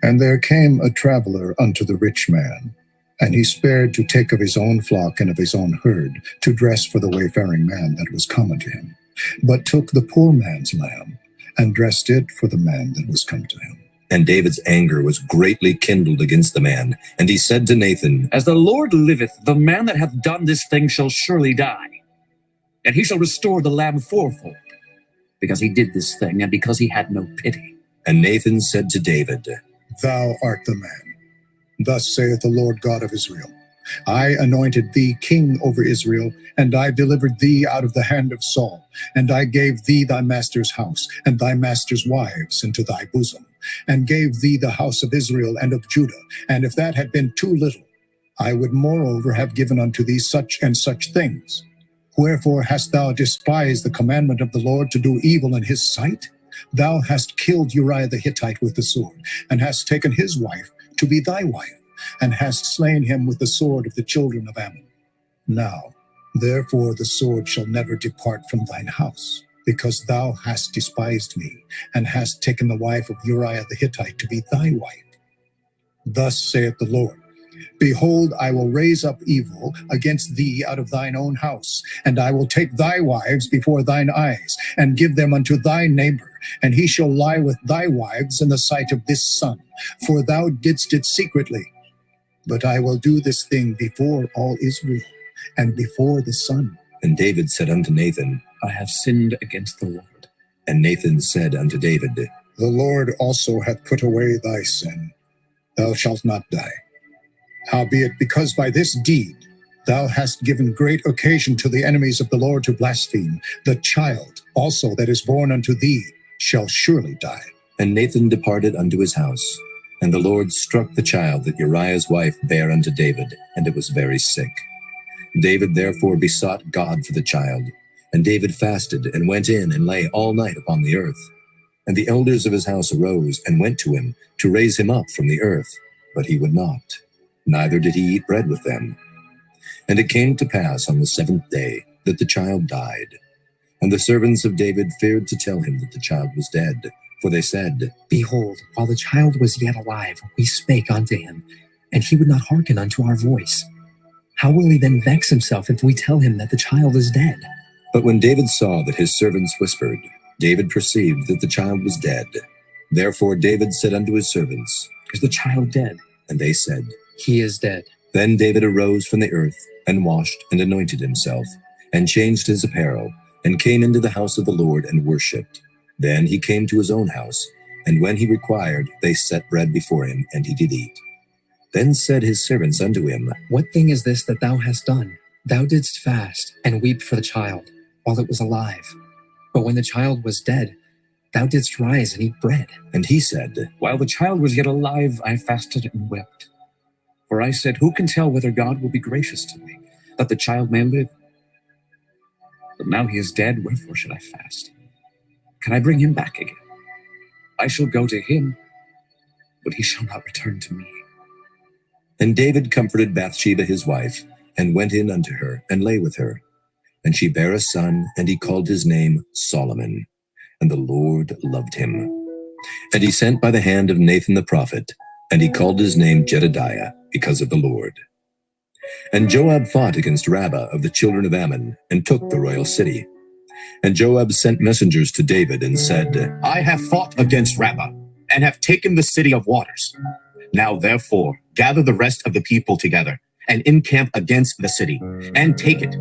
And there came a traveler unto the rich man, and he spared to take of his own flock and of his own herd, to dress for the wayfaring man that was come unto him, but took the poor man's lamb, and dressed it for the man that was come to him. And David's anger was greatly kindled against the man. And he said to Nathan, As the Lord liveth, the man that hath done this thing shall surely die, and he shall restore the lamb fourfold, because he did this thing, and because he had no pity. And Nathan said to David, Thou art the man. Thus saith the Lord God of Israel, I anointed thee king over Israel, and I delivered thee out of the hand of Saul, and I gave thee thy master's house, and thy master's wives into thy bosom, and gave thee the house of Israel and of Judah. And if that had been too little, I would moreover have given unto thee such and such things. Wherefore hast thou despised the commandment of the Lord to do evil in his sight? Thou hast killed Uriah the Hittite with the sword, and hast taken his wife to be thy wife, and hast slain him with the sword of the children of Ammon. Now, therefore the sword shall never depart from thine house, because thou hast despised me, and hast taken the wife of Uriah the Hittite to be thy wife. Thus saith the Lord, Behold, I will raise up evil against thee out of thine own house, and I will take thy wives before thine eyes, and give them unto thy neighbor, and he shall lie with thy wives in the sight of this sun, for thou didst it secretly. But I will do this thing before all Israel, and before the sun. And David said unto Nathan, I have sinned against the Lord. And Nathan said unto David, The Lord also hath put away thy sin. Thou shalt not die. Howbeit, because by this deed thou hast given great occasion to the enemies of the Lord to blaspheme, the child also that is born unto thee shall surely die. And Nathan departed unto his house. And the Lord struck the child that Uriah's wife bare unto David, and it was very sick. David therefore besought God for the child. And David fasted, and went in, and lay all night upon the earth. And the elders of his house arose, and went to him, to raise him up from the earth. But he would not, neither did he eat bread with them. And it came to pass on the 7th day, that the child died. And the servants of David feared to tell him that the child was dead. For they said, Behold, while the child was yet alive, we spake unto him, and he would not hearken unto our voice. How will he then vex himself if we tell him that the child is dead? But when David saw that his servants whispered, David perceived that the child was dead. Therefore David said unto his servants, Is the child dead? And they said, He is dead. Then David arose from the earth, and washed, and anointed himself, and changed his apparel, and came into the house of the Lord, and worshipped. Then he came to his own house, and when he required, they set bread before him, and he did eat. Then said his servants unto him, What thing is this that thou hast done? Thou didst fast and weep for the child while it was alive. But when the child was dead, thou didst rise and eat bread. And he said, While the child was yet alive, I fasted and wept. For I said, who can tell whether God will be gracious to me, that the child may live? But now he is dead, wherefore should I fast? Can I bring him back again? I shall go to him, but he shall not return to me. And David comforted Bathsheba his wife, and went in unto her, and lay with her. And she bare a son, and he called his name Solomon. And the Lord loved him. And he sent by the hand of Nathan the prophet, and he called his name Jedediah, because of the Lord. And Joab fought against Rabbah of the children of Ammon, and took the royal city. And Joab sent messengers to David, and said, I have fought against Rabbah, and have taken the city of waters. Now therefore gather the rest of the people together, and encamp against the city, and take it,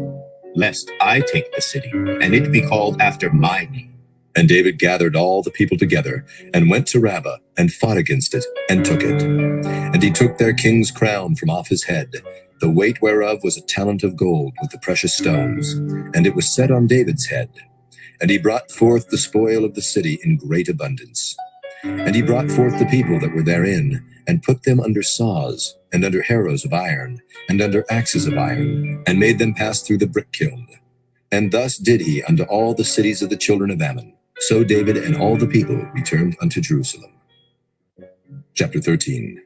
lest I take the city, and it be called after my name. And David gathered all the people together, and went to Rabbah, and fought against it, and took it. And he took their king's crown from off his head, the weight whereof was a talent of gold with the precious stones, and it was set on David's head. And he brought forth the spoil of the city in great abundance. And he brought forth the people that were therein, and put them under saws, and under harrows of iron, and under axes of iron, and made them pass through the brick kiln. And thus did he unto all the cities of the children of Ammon. So David and all the people returned unto Jerusalem. Chapter 13.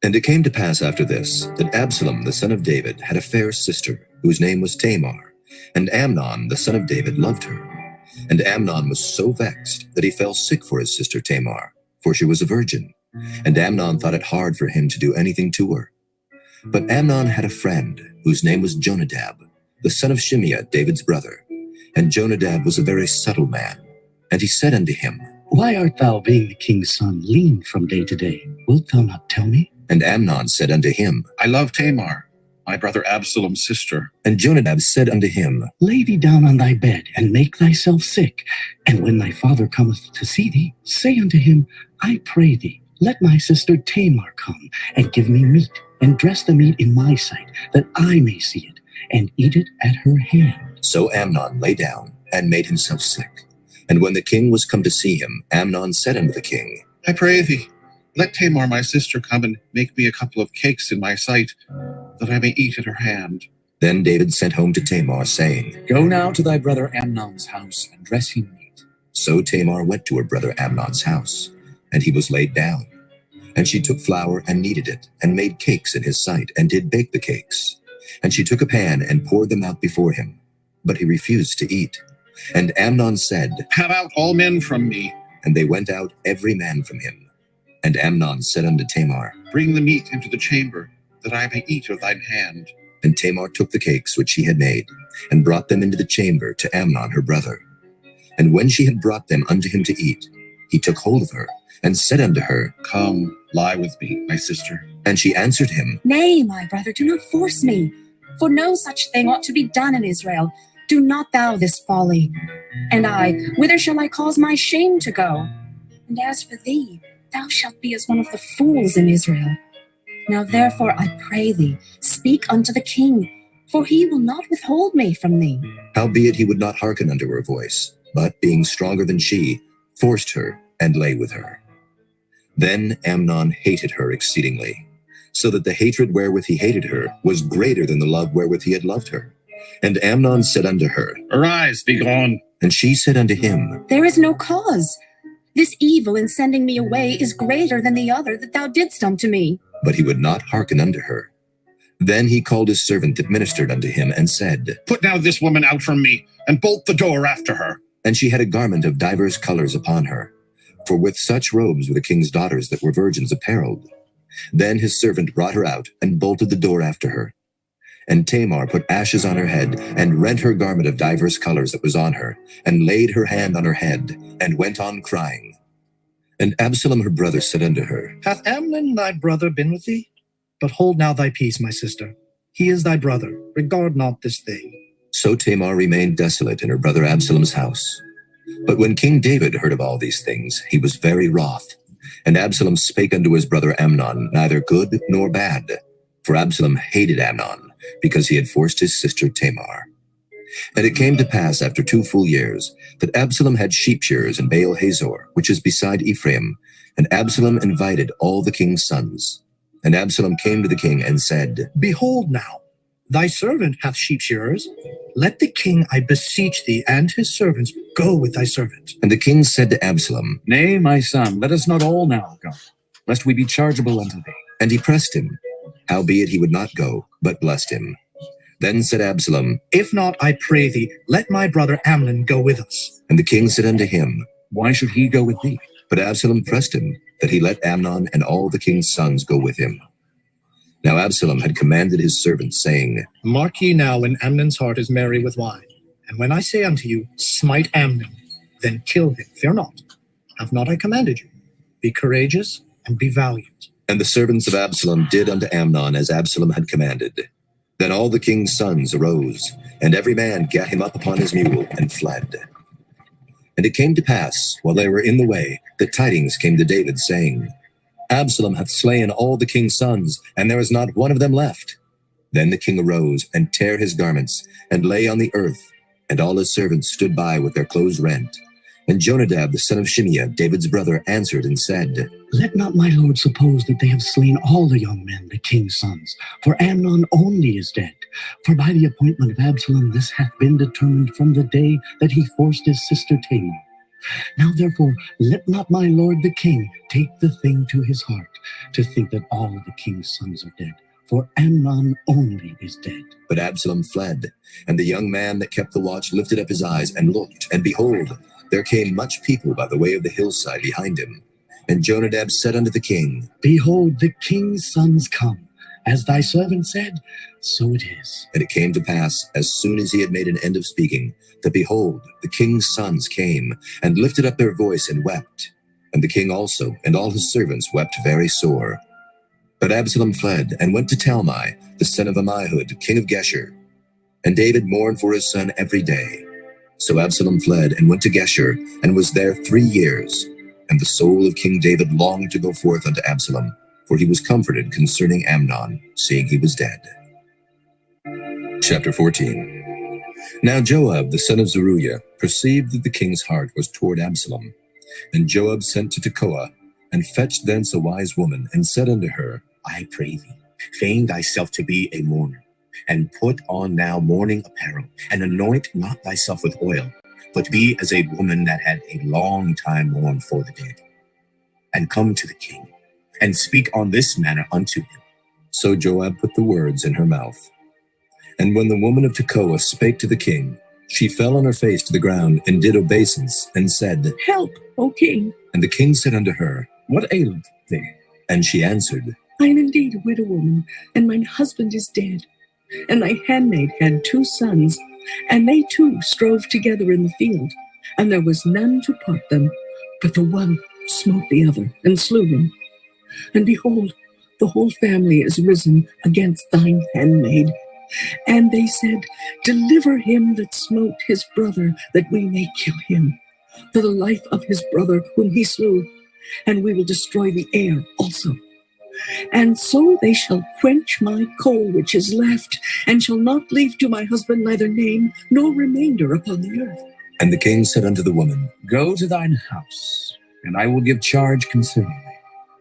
And it came to pass after this, that Absalom the son of David had a fair sister, whose name was Tamar, and Amnon the son of David loved her. And Amnon was so vexed that he fell sick for his sister Tamar, for she was a virgin. And Amnon thought it hard for him to do anything to her. But Amnon had a friend, whose name was Jonadab, the son of Shimeah, David's brother. And Jonadab was a very subtle man. And he said unto him, Why art thou, being the king's son, lean from day to day? Wilt thou not tell me? And Amnon said unto him, I love Tamar, my brother Absalom's sister. And Jonadab said unto him, Lay thee down on thy bed, and make thyself sick. And when thy father cometh to see thee, say unto him, I pray thee, let my sister Tamar come, and give me meat, and dress the meat in my sight, that I may see it, and eat it at her hand. So Amnon lay down, and made himself sick. And when the king was come to see him, Amnon said unto the king, I pray thee, let Tamar my sister come and make me a couple of cakes in my sight, that I may eat at her hand. Then David sent home to Tamar, saying, Go now to thy brother Amnon's house, and dress him meat. So Tamar went to her brother Amnon's house, and he was laid down. And she took flour and kneaded it, and made cakes in his sight, and did bake the cakes. And she took a pan and poured them out before him. But he refused to eat. And Amnon said, Have out all men from me. And they went out every man from him. And Amnon said unto Tamar, Bring the meat into the chamber, that I may eat of thine hand. And Tamar took the cakes which she had made, and brought them into the chamber to Amnon her brother. And when she had brought them unto him to eat, he took hold of her, and said unto her, Come, lie with me, my sister. And she answered him, Nay, my brother, do not force me, for no such thing ought to be done in Israel. Do not thou this folly. And I, whither shall I cause my shame to go? And as for thee, thou shalt be as one of the fools in Israel. Now therefore I pray thee, speak unto the king, for he will not withhold me from thee. Howbeit he would not hearken unto her voice, but being stronger than she, forced her, and lay with her. Then Amnon hated her exceedingly, so that the hatred wherewith he hated her was greater than the love wherewith he had loved her. And Amnon said unto her, Arise, be gone. And she said unto him, There is no cause. This evil in sending me away is greater than the other that thou didst unto me. But he would not hearken unto her. Then he called his servant that ministered unto him, and said, Put now this woman out from me, and bolt the door after her. And she had a garment of divers colors upon her, for with such robes were the king's daughters that were virgins apparelled. Then his servant brought her out, and bolted the door after her. And Tamar put ashes on her head, and rent her garment of divers colors that was on her, and laid her hand on her head, and went on crying. And Absalom her brother said unto her, Hath Amnon thy brother been with thee? But hold now thy peace, my sister. He is thy brother. Regard not this thing. So Tamar remained desolate in her brother Absalom's house. But when King David heard of all these things, he was very wroth. And Absalom spake unto his brother Amnon neither good nor bad. For Absalom hated Amnon, because he had forced his sister Tamar. And it came to pass after 2 full years, that Absalom had sheep shearers in Baal Hazor, which is beside Ephraim. And Absalom invited all the king's sons. And Absalom came to the king and said, Behold now, thy servant hath sheep shearers. Let the king, I beseech thee, and his servants go with thy servant. And the king said to Absalom, Nay, my son, let us not all now go, lest we be chargeable unto thee. And he pressed him. Howbeit he would not go, but blessed him. Then said Absalom, If not, I pray thee, let my brother Amnon go with us. And the king said unto him, Why should he go with thee? But Absalom pressed him, that he let Amnon and all the king's sons go with him. Now Absalom had commanded his servants, saying, Mark ye now when Amnon's heart is merry with wine. And when I say unto you, Smite Amnon, then kill him. Fear not. Have not I commanded you? Be courageous and be valiant. And the servants of Absalom did unto Amnon as Absalom had commanded. Then all the king's sons arose, and every man gat him up upon his mule, and fled. And it came to pass, while they were in the way, that tidings came to David, saying, Absalom hath slain all the king's sons, and there is not one of them left. Then the king arose, and tare his garments, and lay on the earth, and all his servants stood by with their clothes rent. And Jonadab the son of Shimeah, David's brother, answered and said, Let not my lord suppose that they have slain all the young men, the king's sons, for Amnon only is dead. For by the appointment of Absalom this hath been determined from the day that he forced his sister Tamar. Now therefore let not my lord the king take the thing to his heart, to think that all the king's sons are dead, for Amnon only is dead. But Absalom fled, and the young man that kept the watch lifted up his eyes and looked, and behold, there came much people by the way of the hillside behind him. And Jonadab said unto the king, Behold, the king's sons come. As thy servant said, so it is. And it came to pass, as soon as he had made an end of speaking, that behold, the king's sons came, and lifted up their voice and wept. And the king also, and all his servants, wept very sore. But Absalom fled, and went to Talmai, the son of Ammihud, king of Geshur. And David mourned for his son every day. So Absalom fled, and went to Geshur, and was there 3 years. And the soul of King David longed to go forth unto Absalom, for he was comforted concerning Amnon, seeing he was dead. Chapter 14. Now Joab the son of Zeruiah perceived that the king's heart was toward Absalom. And Joab sent to Tekoa, and fetched thence a wise woman, and said unto her, I pray thee, feign thyself to be a mourner, and put on now mourning apparel, and anoint not thyself with oil, but be as a woman that had a long time mourned for the dead. And come to the king, and speak on this manner unto him. So Joab put the words in her mouth. And when the woman of Tekoa spake to the king, she fell on her face to the ground, and did obeisance, and said, Help, O king. And the king said unto her, What aileth thee? And she answered, I am indeed a widow woman, and mine husband is dead. And thy handmaid had 2 sons, and they too strove together in the field, and there was none to part them, but the one smote the other, and slew him. And behold, the whole family is risen against thine handmaid. And they said, Deliver him that smote his brother, that we may kill him, for the life of his brother whom he slew, and we will destroy the heir also. And so they shall quench my coal which is left, and shall not leave to my husband neither name nor remainder upon the earth. And the king said unto the woman, Go to thine house, and I will give charge concerning thee.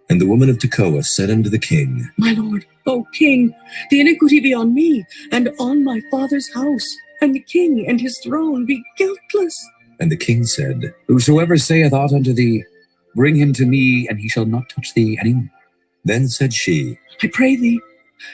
And the woman of Tekoa said unto the king, My lord, O king, the iniquity be on me, and on my father's house, and the king and his throne be guiltless. And the king said, Whosoever saith aught unto thee, bring him to me, and he shall not touch thee any more. Then said she, I pray thee,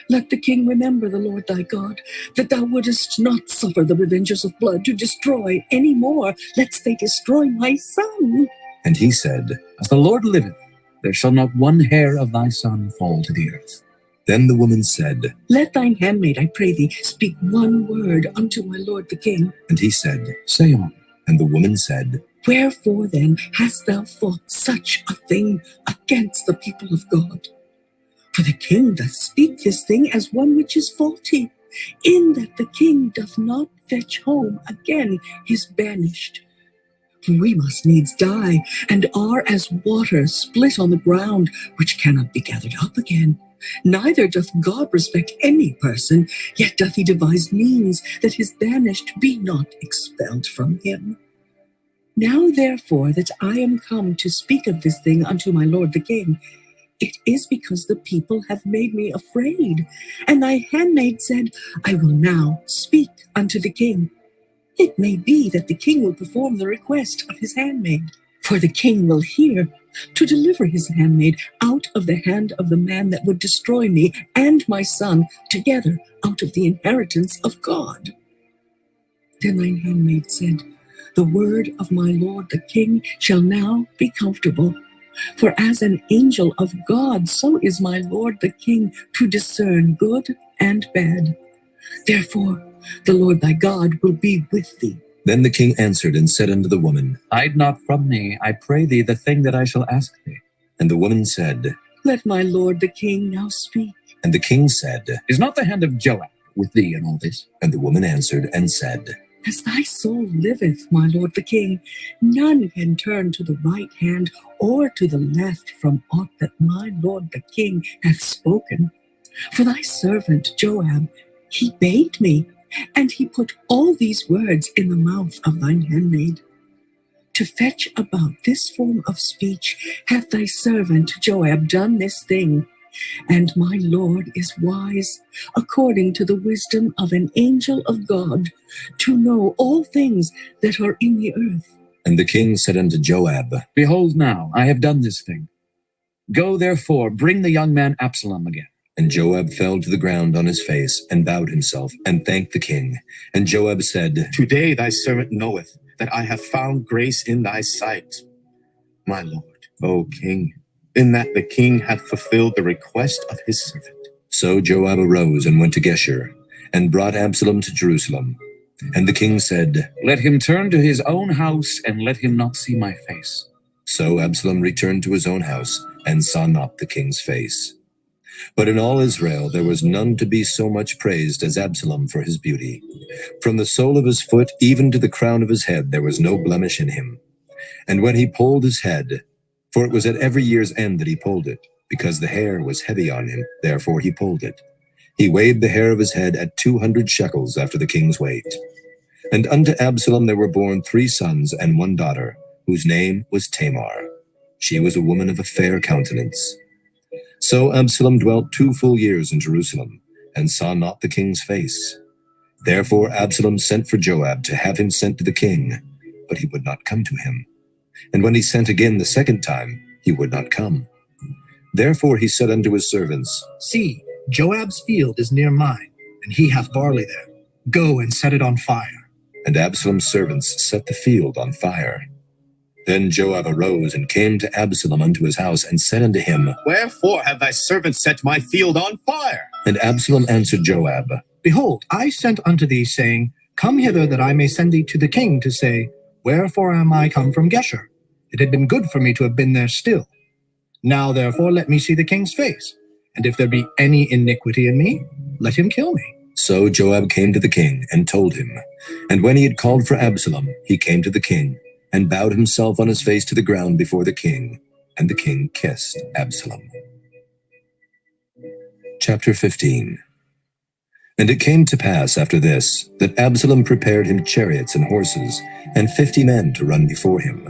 let the king remember the Lord thy God, that thou wouldest not suffer the revengers of blood to destroy any more, lest they destroy my son. And he said, As the Lord liveth, there shall not one hair of thy son fall to the earth. Then the woman said, Let thine handmaid, I pray thee, speak one word unto my lord the king. And he said, Say on. And the woman said, Wherefore then hast thou fought such a thing against the people of God? For the king doth speak this thing as one which is faulty, in that the king doth not fetch home again his banished. For we must needs die, and are as water split on the ground, which cannot be gathered up again. Neither doth God respect any person, yet doth he devise means that his banished be not expelled from him. Now therefore that I am come to speak of this thing unto my lord the king, it is because the people have made me afraid. And thy handmaid said, I will now speak unto the king. It may be that the king will perform the request of his handmaid, for the king will hear to deliver his handmaid out of the hand of the man that would destroy me and my son together out of the inheritance of God. Then thine handmaid said, the word of my lord the king shall now be comfortable. For as an angel of God, so is my lord the king to discern good and bad. Therefore, the Lord thy God will be with thee. Then the king answered and said unto the woman, Hide not from me, I pray thee, the thing that I shall ask thee. And the woman said, Let my lord the king now speak. And the king said, Is not the hand of Joab with thee in all this? And the woman answered and said, As thy soul liveth, my lord the king, none can turn to the right hand or to the left from aught that my lord the king hath spoken. For thy servant Joab, he bade me, and he put all these words in the mouth of thine handmaid. To fetch about this form of speech hath thy servant Joab done this thing, and my Lord is wise, according to the wisdom of an angel of God, to know all things that are in the earth. And the king said unto Joab, Behold now, I have done this thing. Go therefore, bring the young man Absalom again. And Joab fell to the ground on his face, and bowed himself, and thanked the king. And Joab said, Today thy servant knoweth that I have found grace in thy sight, my lord, O king, in that the king hath fulfilled the request of his servant. So Joab arose and went to Geshur, and brought Absalom to Jerusalem. And the king said, Let him turn to his own house, and let him not see my face. So Absalom returned to his own house, and saw not the king's face. But in all Israel there was none to be so much praised as Absalom for his beauty. From the sole of his foot even to the crown of his head there was no blemish in him. And when he polled his head, for it was at every year's end that he polled it, because the hair was heavy on him, therefore he polled it. He weighed the hair of his head at 200 shekels after the king's weight. And unto Absalom there were born 3 sons and 1 daughter, whose name was Tamar. She was a woman of a fair countenance. So Absalom dwelt 2 full years in Jerusalem, and saw not the king's face. Therefore Absalom sent for Joab to have him sent to the king, but he would not come to him. And when he sent again the 2nd time, he would not come. Therefore he said unto his servants, See, Joab's field is near mine, and he hath barley there. Go and set it on fire. And Absalom's servants set the field on fire. Then Joab arose and came to Absalom unto his house, and said unto him, Wherefore have thy servant set my field on fire? And Absalom answered Joab, Behold, I sent unto thee, saying, Come hither, that I may send thee to the king, to say, Wherefore am I come from Geshur? It had been good for me to have been there still. Now therefore let me see the king's face, and if there be any iniquity in me, let him kill me. So Joab came to the king, and told him. And when he had called for Absalom, he came to the king, and bowed himself on his face to the ground before the king, and the king kissed Absalom. Chapter 15. And it came to pass after this, that Absalom prepared him chariots and horses, and 50 men to run before him.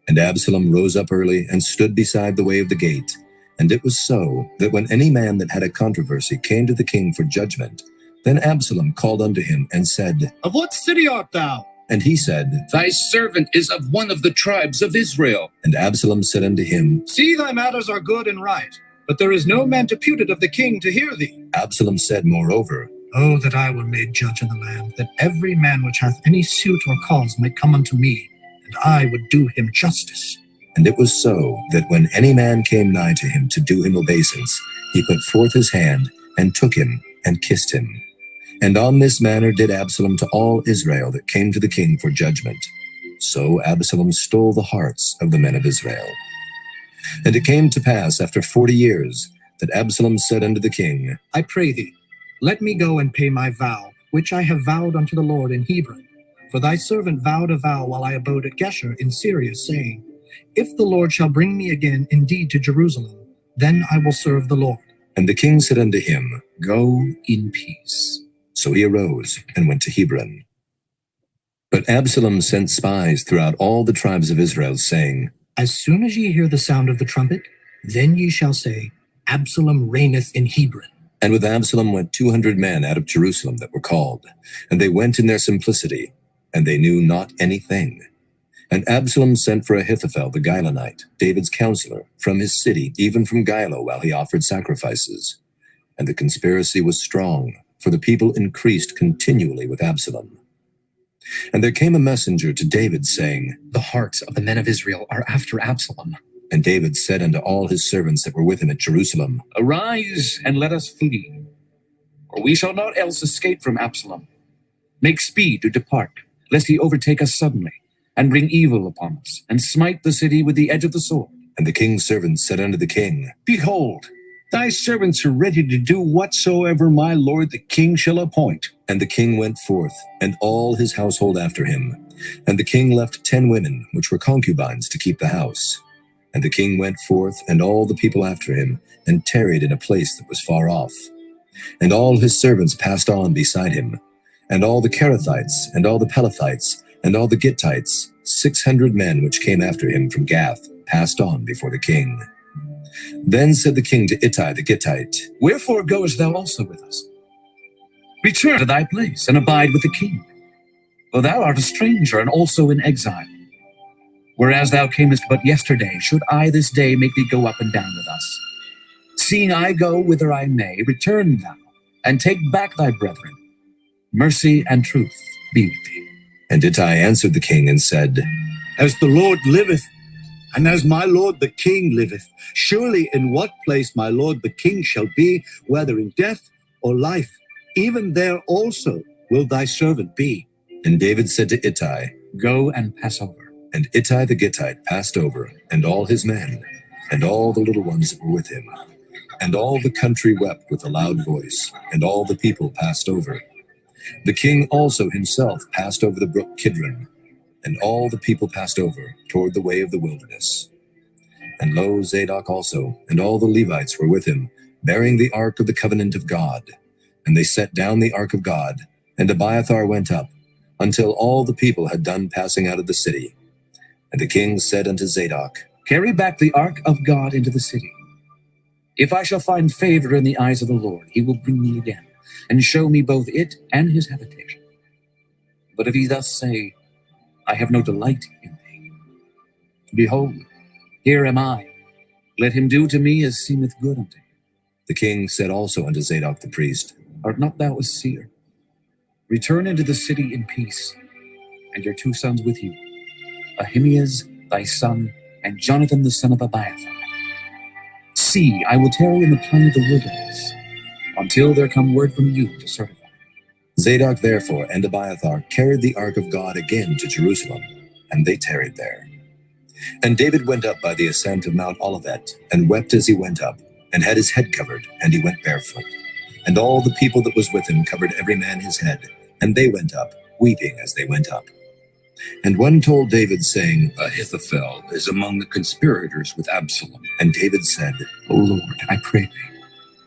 And Absalom rose up early, and stood beside the way of the gate. And it was so, that when any man that had a controversy came to the king for judgment, then Absalom called unto him, and said, Of what city art thou? And he said, Thy servant is of one of the tribes of Israel. And Absalom said unto him, See, thy matters are good and right, but there is no man deputed of the king to hear thee. Absalom said moreover, Oh, that I were made judge in the land, that every man which hath any suit or cause might come unto me, and I would do him justice. And it was so, that when any man came nigh to him to do him obeisance, he put forth his hand, and took him, and kissed him. And on this manner did Absalom to all Israel that came to the king for judgment. So Absalom stole the hearts of the men of Israel. And it came to pass after 40 years, that Absalom said unto the king, I pray thee, let me go and pay my vow, which I have vowed unto the Lord in Hebron, For thy servant vowed a vow while I abode at Gesher in Syria, saying, If the Lord shall bring me again indeed to Jerusalem, then I will serve the Lord. And the king said unto him, Go in peace. So he arose and went to Hebron. But Absalom sent spies throughout all the tribes of Israel, saying, As soon as ye hear the sound of the trumpet, then ye shall say, Absalom reigneth in Hebron. And with Absalom went 200 men out of Jerusalem that were called, and they went in their simplicity, and they knew not anything. And Absalom sent for Ahithophel the Gilonite, David's counselor, from his city, even from Gilo, while he offered sacrifices. And the conspiracy was strong, for the people increased continually with Absalom. And there came a messenger to David, saying, The hearts of the men of Israel are after Absalom. And David said unto all his servants that were with him at Jerusalem, Arise, and let us flee, or we shall not else escape from Absalom. Make speed to depart, lest he overtake us suddenly, and bring evil upon us, and smite the city with the edge of the sword. And the king's servants said unto the king, Behold, thy servants are ready to do whatsoever my lord the king shall appoint. And the king went forth, and all his household after him. And the king left 10 women, which were concubines, to keep the house. And the king went forth, and all the people after him, and tarried in a place that was far off. And all his servants passed on beside him, and all the Kerethites, and all the Pelethites, and all the Gittites, 600 men which came after him from Gath, passed on before the king. Then said the king to Ittai the Gittite, Wherefore goest thou also with us? Return to thy place, and abide with the king. For thou art a stranger, and also in exile. Whereas thou camest but yesterday, should I this day make thee go up and down with us? Seeing I go whither I may, return thou, and take back thy brethren. Mercy and truth be with thee. And Ittai answered the king and said, As the Lord liveth, and as my lord the king liveth, surely in what place my lord the king shall be, whether in death or life, even there also will thy servant be. And David said to Ittai, Go and pass over. And Ittai the Gittite passed over, and all his men, and all the little ones that were with him. And all the country wept with a loud voice, and all the people passed over. The king also himself passed over the brook Kidron, and all the people passed over toward the way of the wilderness. And lo, Zadok also, and all the Levites were with him, bearing the ark of the covenant of God. And they set down the ark of God, and Abiathar went up, until all the people had done passing out of the city. And the king said unto Zadok, Carry back the ark of God into the city. If I shall find favor in the eyes of the Lord, he will bring me again, and show me both it and his habitation. But if he thus say, I have no delight in thee, behold, here am I. Let him do to me as seemeth good unto him. The king said also unto Zadok the priest, Art not thou a seer? Return into the city in peace, and your 2 sons with you, Ahimaaz thy son, and Jonathan the son of Abiathar. See, I will tarry in the plain of the wilderness, until there come word from you to certify. Zadok therefore and Abiathar carried the ark of God again to Jerusalem, and they tarried there. And David went up by the ascent of Mount Olivet, and wept as he went up, and had his head covered, and he went barefoot. And all the people that was with him covered every man his head, and they went up, weeping as they went up. And one told David, saying, Ahithophel is among the conspirators with Absalom. And David said, O Lord, I pray thee,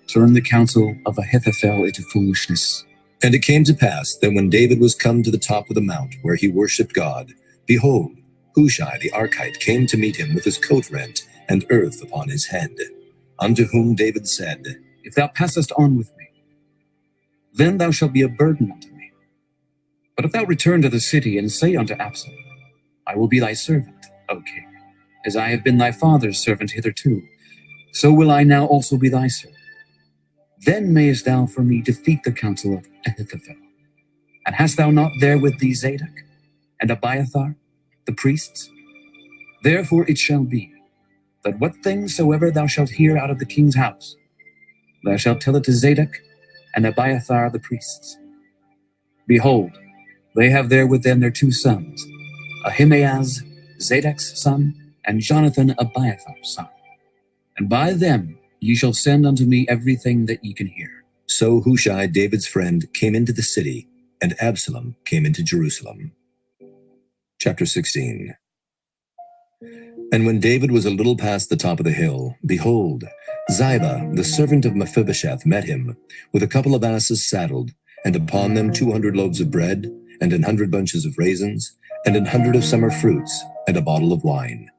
turn the counsel of Ahithophel into foolishness. And it came to pass that when David was come to the top of the mount where he worshipped God, behold, Hushai the Archite came to meet him with his coat rent and earth upon his head. Unto whom David said, If thou passest on with me, then thou shalt be a burden unto me. But if thou return to the city and say unto Absalom, I will be thy servant, O king, as I have been thy father's servant hitherto, so will I now also be thy servant. Then mayest thou for me defeat the counsel of Ahithophel. And hast thou not there with thee Zadok and Abiathar, the priests? Therefore it shall be, that what things soever thou shalt hear out of the king's house, thou shalt tell it to Zadok and Abiathar the priests. Behold, they have there with them their 2 sons, Ahimaaz, Zadok's son, and Jonathan, Abiathar's son. And by them ye shall send unto me everything that ye can hear. So Hushai, David's friend, came into the city, and Absalom came into Jerusalem. Chapter 16. And when David was a little past the top of the hill, behold, Ziba, the servant of Mephibosheth, met him, with a couple of asses saddled, and upon them 200 loaves of bread, and 100 bunches of raisins, and 100 of summer fruits, and a bottle of wine.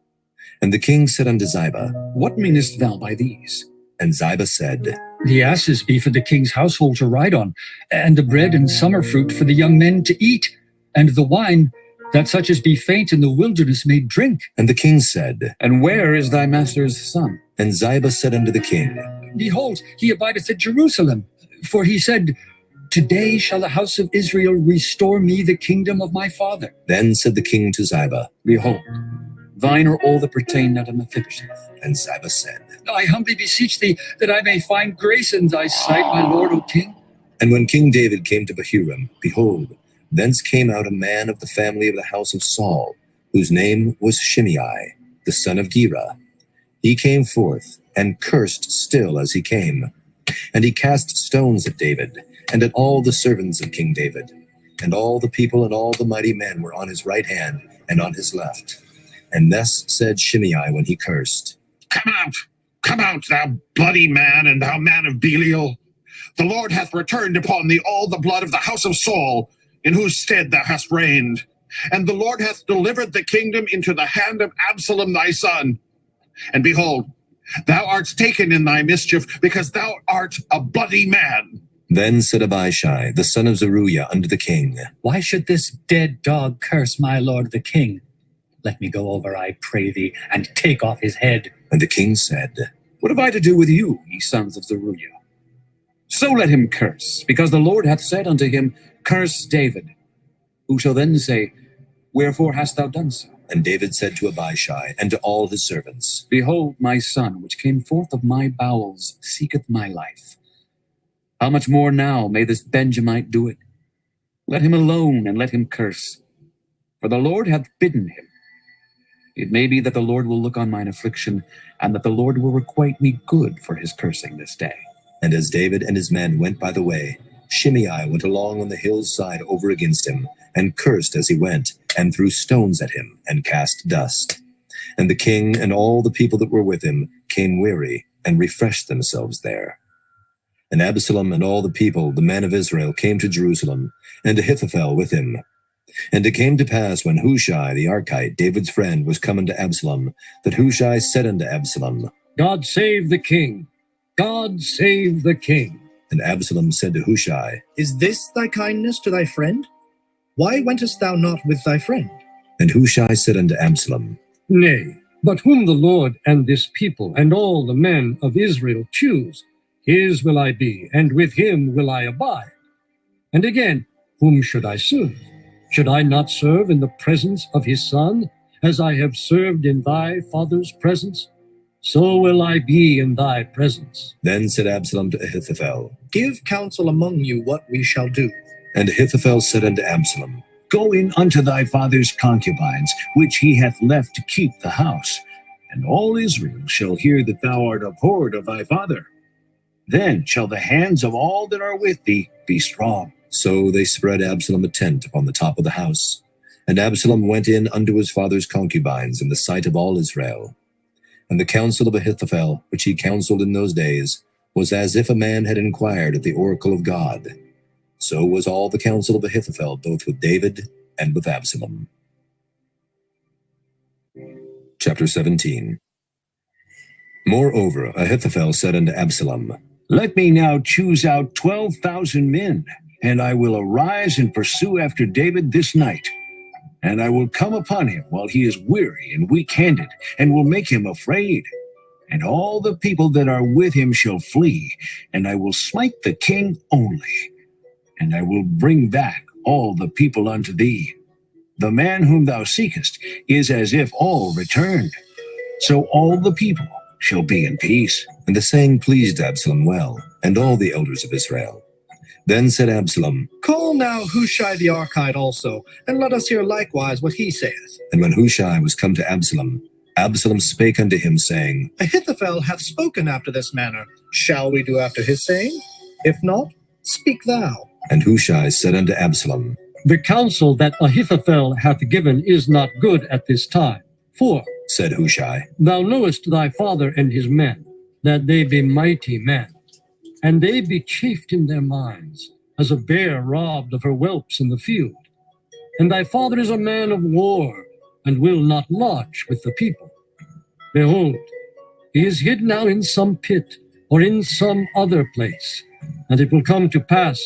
And the king said unto Ziba, What meanest thou by these? And Ziba said, The asses be for the king's household to ride on, and the bread and summer fruit for the young men to eat, and the wine, that such as be faint in the wilderness may drink. And the king said, And where is thy master's son? And Ziba said unto the king, Behold, he abideth at Jerusalem. For he said, Today shall the house of Israel restore me the kingdom of my father. Then said the king to Ziba, Behold, thine are all that pertain unto Mephibosheth. And Ziba said, I humbly beseech thee that I may find grace in thy sight, my lord, O king. And when King David came to Bahurim, behold, thence came out a man of the family of the house of Saul, whose name was Shimei, the son of Gera. He came forth, and cursed still as he came. And he cast stones at David, and at all the servants of King David. And all the people and all the mighty men were on his right hand and on his left. And thus said Shimei when he cursed, Come out, thou bloody man, and thou man of Belial. The Lord hath returned upon thee all the blood of the house of Saul, in whose stead thou hast reigned. And the Lord hath delivered the kingdom into the hand of Absalom thy son. And behold, thou art taken in thy mischief, because thou art a bloody man. Then said Abishai, the son of Zeruiah, unto the king, Why should this dead dog curse my lord the king? Let me go over, I pray thee, and take off his head. And the king said, What have I to do with you, ye sons of Zeruiah? So let him curse, because the Lord hath said unto him, Curse David. Who shall then say, Wherefore hast thou done so? And David said to Abishai and to all his servants, Behold, my son, which came forth of my bowels, seeketh my life. How much more now may this Benjamite do it? Let him alone, and let him curse. For the Lord hath bidden him. It may be that the Lord will look on mine affliction, and that the Lord will requite me good for his cursing this day. And as David and his men went by the way, Shimei went along on the hill's side over against him, and cursed as he went, and threw stones at him, and cast dust. And the king and all the people that were with him came weary, and refreshed themselves there. And Absalom and all the people, the men of Israel, came to Jerusalem, and Ahithophel with him. And it came to pass, when Hushai the Archite, David's friend, was come unto Absalom, that Hushai said unto Absalom, God save the king. God save the king. And Absalom said to Hushai, Is this thy kindness to thy friend? Why wentest thou not with thy friend? And Hushai said unto Absalom, Nay, but whom the Lord and this people and all the men of Israel choose, his will I be, and with him will I abide. And again, whom should I serve? Should I not serve in the presence of his son, as I have served in thy father's presence? So will I be in thy presence. Then said Absalom to Ahithophel, Give counsel among you what we shall do. And Ahithophel said unto Absalom, Go in unto thy father's concubines, which he hath left to keep the house, and all Israel shall hear that thou art abhorred of thy father. Then shall the hands of all that are with thee be strong. So they spread Absalom a tent upon the top of the house. And Absalom went in unto his father's concubines in the sight of all Israel. And the counsel of Ahithophel, which he counseled in those days, was as if a man had inquired at the oracle of God. So was all the counsel of Ahithophel, both with David and with Absalom. Chapter 17. Moreover, Ahithophel said unto Absalom, Let me now choose out 12,000 men, and I will arise and pursue after David this night. And I will come upon him while he is weary and weak-handed, and will make him afraid. And all the people that are with him shall flee, and I will smite the king only. And I will bring back all the people unto thee. The man whom thou seekest is as if all returned. So all the people shall be in peace. And the saying pleased Absalom well, and all the elders of Israel. Then said Absalom, Call now Hushai the Archite also, and let us hear likewise what he saith. And when Hushai was come to Absalom, Absalom spake unto him, saying, Ahithophel hath spoken after this manner. Shall we do after his saying? If not, speak thou. And Hushai said unto Absalom, The counsel that Ahithophel hath given is not good at this time. For, said Hushai, thou knowest thy father and his men, that they be mighty men, and they be chafed in their minds, as a bear robbed of her whelps in the field. And thy father is a man of war, and will not lodge with the people. Behold, he is hid now in some pit, or in some other place. And it will come to pass,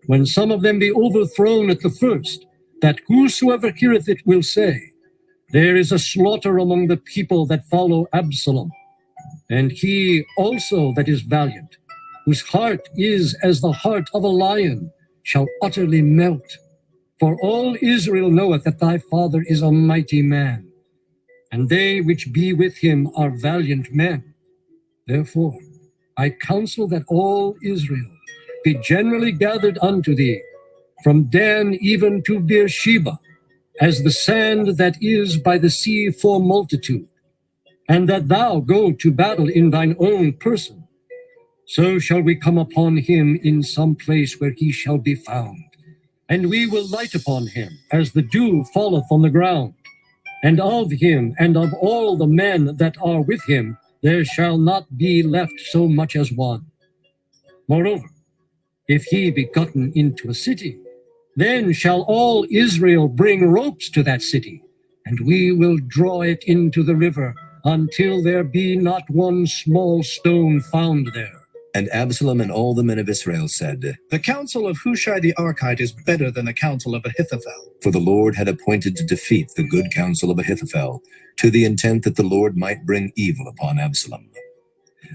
when some of them be overthrown at the first, that whosoever heareth it will say, there is a slaughter among the people that follow Absalom. And he also that is valiant, whose heart is as the heart of a lion, shall utterly melt. For all Israel knoweth that thy father is a mighty man, and they which be with him are valiant men. Therefore I counsel that all Israel be generally gathered unto thee, from Dan even to Beersheba, as the sand that is by the sea for multitude, and that thou go to battle in thine own person. So shall we come upon him in some place where he shall be found, and we will light upon him as the dew falleth on the ground. And of him and of all the men that are with him there shall not be left so much as one. Moreover, if he be gotten into a city, then shall all Israel bring ropes to that city, and we will draw it into the river until there be not one small stone found there. And Absalom and all the men of Israel said, The counsel of Hushai the Archite is better than the counsel of Ahithophel. For the Lord had appointed to defeat the good counsel of Ahithophel, to the intent that the Lord might bring evil upon Absalom.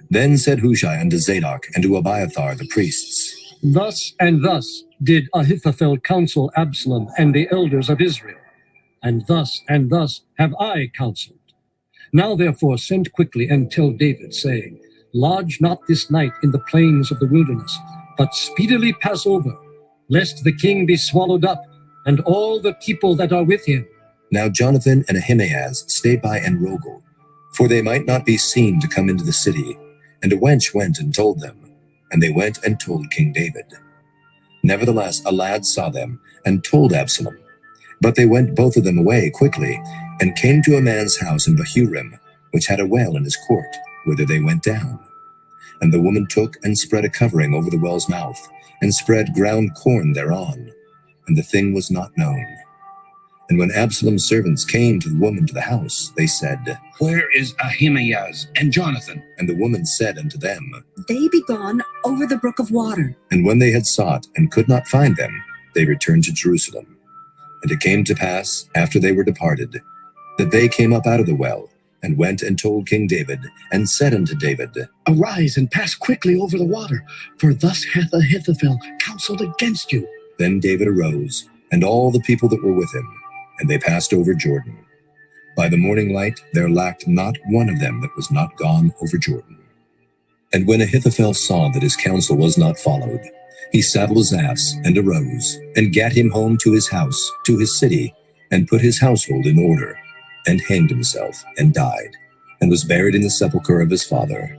Then said Hushai unto Zadok and to Abiathar the priests, Thus and thus did Ahithophel counsel Absalom and the elders of Israel, and thus have I counseled. Now therefore send quickly and tell David, saying, Lodge not this night in the plains of the wilderness, but speedily pass over, lest the king be swallowed up, and all the people that are with him. Now Jonathan and Ahimaaz stayed by Enrogel, for they might not be seen to come into the city. And a wench went and told them, and they went and told King David. Nevertheless, a lad saw them, and told Absalom. But they went both of them away quickly, and came to a man's house in Bahurim, which had a well in his court, whither they went down. And the woman took and spread a covering over the well's mouth, and spread ground corn thereon, and the thing was not known. And when Absalom's servants came to the woman to the house, they said, Where is Ahimaaz and Jonathan? And the woman said unto them, They be gone over the brook of water. And when they had sought and could not find them, they returned to Jerusalem. And it came to pass, after they were departed, that they came up out of the well, and went and told King David, and said unto David, Arise and pass quickly over the water, for thus hath Ahithophel counseled against you. Then David arose, and all the people that were with him, and they passed over Jordan. By the morning light there lacked not one of them that was not gone over Jordan. And when Ahithophel saw that his counsel was not followed, he saddled his ass, and arose, and gat him home to his house, to his city, and put his household in order, and hanged himself, and died, and was buried in the sepulchre of his father.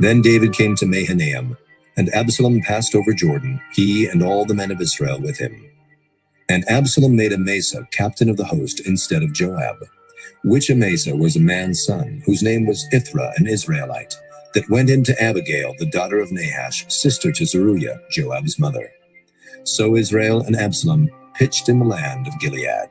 Then David came to Mahanaim, and Absalom passed over Jordan, he and all the men of Israel with him. And Absalom made Amasa captain of the host instead of Joab, which Amasa was a man's son, whose name was Ithra, an Israelite, that went in to Abigail, the daughter of Nahash, sister to Zeruiah, Joab's mother. So Israel and Absalom pitched in the land of Gilead.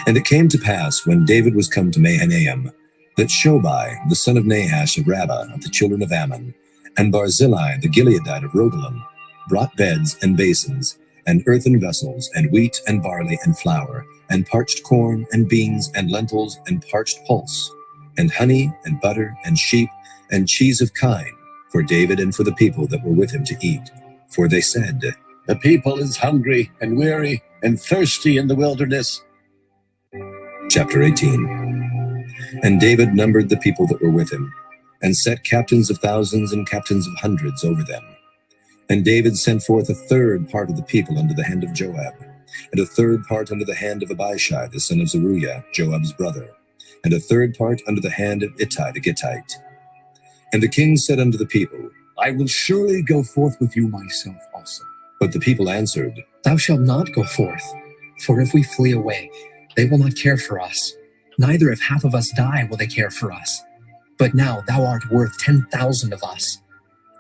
And it came to pass, when David was come to Mahanaim, that Shobai, the son of Nahash of Rabbah of the children of Ammon, and Barzillai, the Gileadite of Rogelim, brought beds and basins, and earthen vessels, and wheat and barley and flour, and parched corn and beans and lentils and parched pulse, and honey and butter and sheep and cheese of kine, for David and for the people that were with him to eat. For they said, The people is hungry and weary and thirsty in the wilderness. Chapter 18. And David numbered the people that were with him, and set captains of thousands and captains of hundreds over them. And David sent forth a third part of the people under the hand of Joab, and a third part under the hand of Abishai the son of Zeruiah, Joab's brother, and a third part under the hand of Ittai the Gittite. And the king said unto the people, I will surely go forth with you myself also. But the people answered, Thou shalt not go forth, for if we flee away, they will not care for us. Neither if half of us die will they care for us. But now thou art worth 10,000 of us.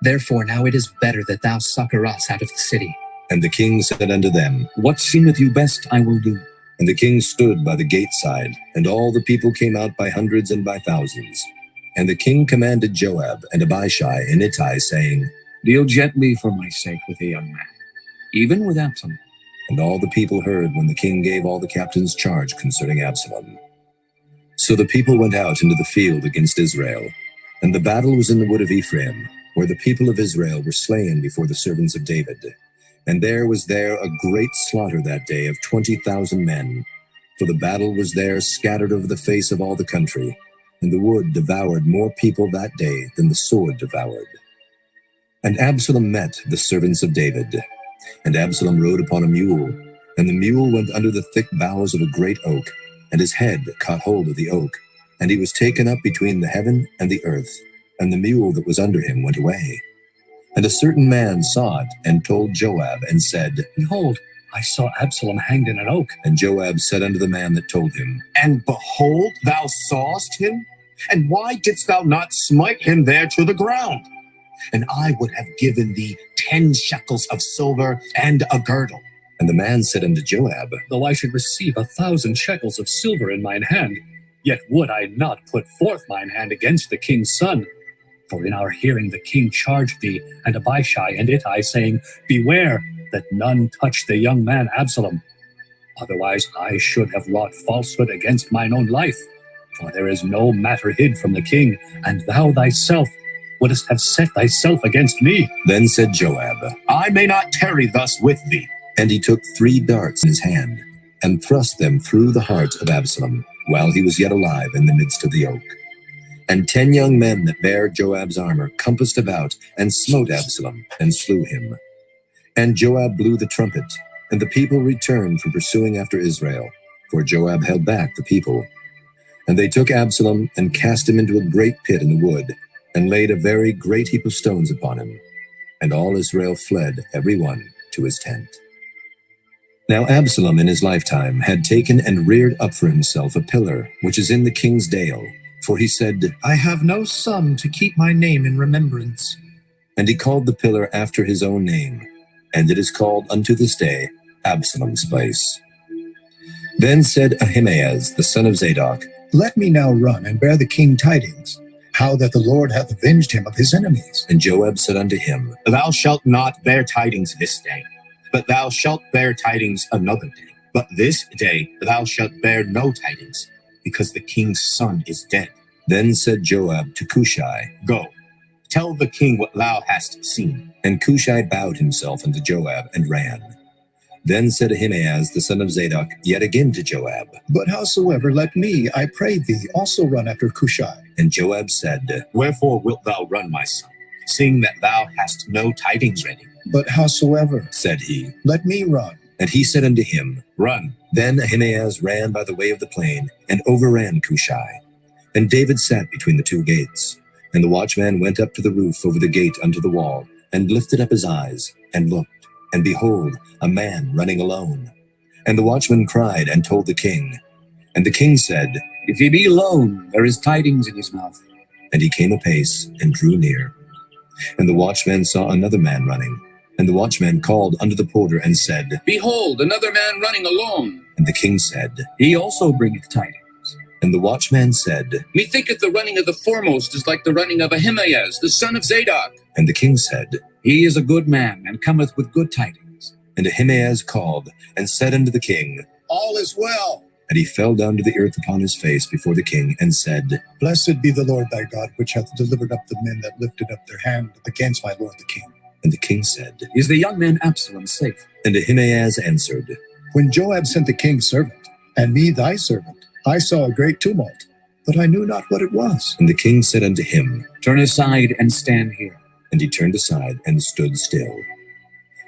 Therefore now it is better that thou succor us out of the city. And the king said unto them, What seemeth you best, I will do. And the king stood by the gate side, and all the people came out by hundreds and by thousands. And the king commanded Joab and Abishai and Ittai, saying, Deal gently for my sake with the young man, even with Absalom. And all the people heard when the king gave all the captains charge concerning Absalom. So the people went out into the field against Israel, and the battle was in the wood of Ephraim, where the people of Israel were slain before the servants of David. And there was a great slaughter that day of 20,000 men, for the battle was there scattered over the face of all the country, and the wood devoured more people that day than the sword devoured. And Absalom met the servants of David, and Absalom rode upon a mule, and the mule went under the thick boughs of a great oak, and his head caught hold of the oak, and he was taken up between the heaven and the earth, and the mule that was under him went away. And a certain man saw it, and told Joab, and said, Behold, I saw Absalom hanged in an oak. And Joab said unto the man that told him, And behold, thou sawest him? And why didst thou not smite him there to the ground? And I would have given thee 10 shekels of silver and a girdle. And the man said unto Joab, Though I should receive 1,000 shekels of silver in mine hand, yet would I not put forth mine hand against the king's son. For in our hearing the king charged thee and Abishai and Ittai, saying, Beware that none touch the young man Absalom. Otherwise I should have wrought falsehood against mine own life. For there is no matter hid from the king, and thou thyself wouldst have set thyself against me. Then said Joab, I may not tarry thus with thee. And he took 3 darts in his hand, and thrust them through the heart of Absalom, while he was yet alive in the midst of the oak. And 10 young men that bare Joab's armor compassed about, and smote Absalom, and slew him. And Joab blew the trumpet, and the people returned from pursuing after Israel, for Joab held back the people. And they took Absalom, and cast him into a great pit in the wood, and laid a very great heap of stones upon him. And all Israel fled, every one to his tent. Now Absalom in his lifetime had taken and reared up for himself a pillar, which is in the king's dale. For he said, I have no son to keep my name in remembrance. And he called the pillar after his own name, and it is called unto this day Absalom's place. Then said Ahimaaz the son of Zadok, Let me now run and bear the king tidings, how that the Lord hath avenged him of his enemies. And Joab said unto him, Thou shalt not bear tidings this day, but thou shalt bear tidings another day. But this day thou shalt bear no tidings, because the king's son is dead. Then said Joab to Cushai, Go, tell the king what thou hast seen. And Cushai bowed himself unto Joab and ran. Then said Ahimaaz the son of Zadok yet again to Joab, But howsoever, let me, I pray thee, also run after Cushai. And Joab said, Wherefore wilt thou run, my son, seeing that thou hast no tidings ready? But howsoever, said he, let me run. And he said unto him, Run. Then Ahimaaz ran by the way of the plain, and overran Cushai. And David sat between the 2 gates. And the watchman went up to the roof over the gate unto the wall, and lifted up his eyes, and looked, and behold, a man running alone. And the watchman cried, and told the king. And the king said, If he be alone, there is tidings in his mouth. And he came apace, and drew near. And the watchman saw another man running. And the watchman called unto the porter, and said, Behold, another man running alone. And the king said, He also bringeth tidings. And the watchman said, Methinketh the running of the foremost is like the running of Ahimaaz, the son of Zadok. And the king said, He is a good man, and cometh with good tidings. And Ahimaaz called, and said unto the king, All is well. And he fell down to the earth upon his face before the king, and said, Blessed be the Lord thy God, which hath delivered up the men that lifted up their hand against my lord the king. And the king said, Is the young man Absalom safe? And Ahimaaz answered, When Joab sent the king's servant, and me thy servant, I saw a great tumult, but I knew not what it was. And the king said unto him, Turn aside and stand here. And he turned aside and stood still.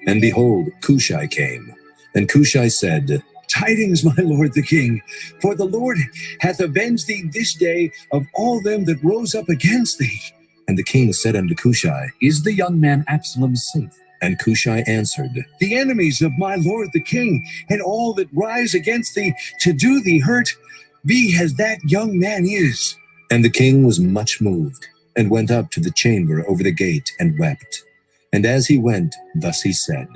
And behold, Cushai came. And Cushai said, Tidings, my lord the king, for the Lord hath avenged thee this day of all them that rose up against thee. And the king said unto Cushai, Is the young man Absalom safe? And Cushai answered, The enemies of my lord the king, and all that rise against thee to do thee hurt, be as that young man is. And the king was much moved, and went up to the chamber over the gate, and wept. And as he went, thus he said,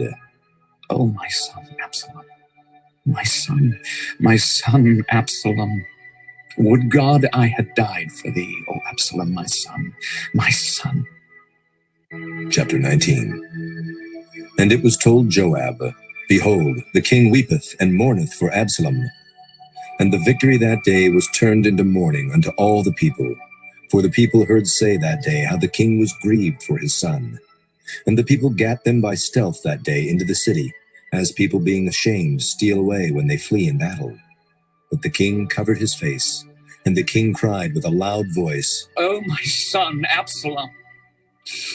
O my son Absalom, my son Absalom, would God I had died for thee, O Absalom, my son, my son. Chapter 19. And it was told Joab, Behold, the king weepeth and mourneth for Absalom. And the victory that day was turned into mourning unto all the people. For the people heard say that day how the king was grieved for his son. And the people gat them by stealth that day into the city, as people being ashamed steal away when they flee in battle. But the king covered his face, and the king cried with a loud voice, O my son Absalom,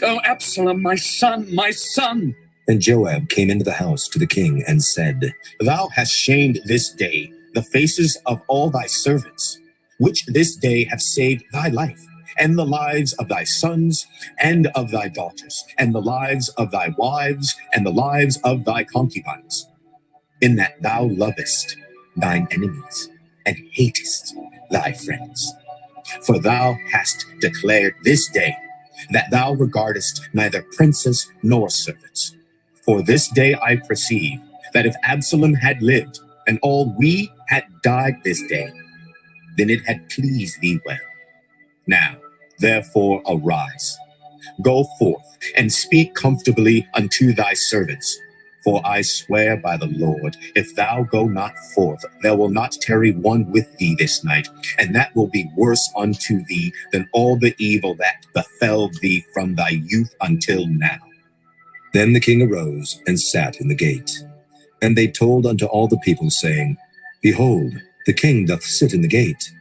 O Absalom, my son, my son. And Joab came into the house to the king and said, Thou hast shamed this day the faces of all thy servants, which this day have saved thy life, and the lives of thy sons, and of thy daughters, and the lives of thy wives, and the lives of thy concubines, in that thou lovest thine enemies, and hatest thy friends. For thou hast declared this day that thou regardest neither princes nor servants. For this day I perceive that if Absalom had lived, and all we had died this day, then it had pleased thee well. Now, therefore, arise, go forth, and speak comfortably unto thy servants. For I swear by the Lord, if thou go not forth, there will not tarry one with thee this night, and that will be worse unto thee than all the evil that befell thee from thy youth until now. Then the king arose and sat in the gate. And they told unto all the people, saying, Behold, the king doth sit in the gate.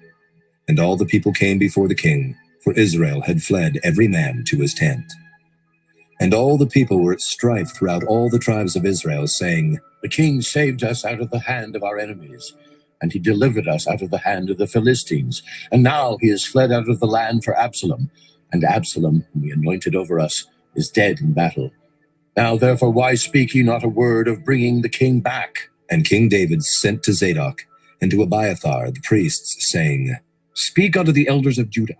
And all the people came before the king, for Israel had fled every man to his tent. And all the people were at strife throughout all the tribes of Israel, saying, The king saved us out of the hand of our enemies, and he delivered us out of the hand of the Philistines. And now he is fled out of the land for Absalom, and Absalom, whom he anointed over us, is dead in battle. Now therefore why speak ye not a word of bringing the king back? And King David sent to Zadok and to Abiathar the priests, saying, Speak unto the elders of Judah,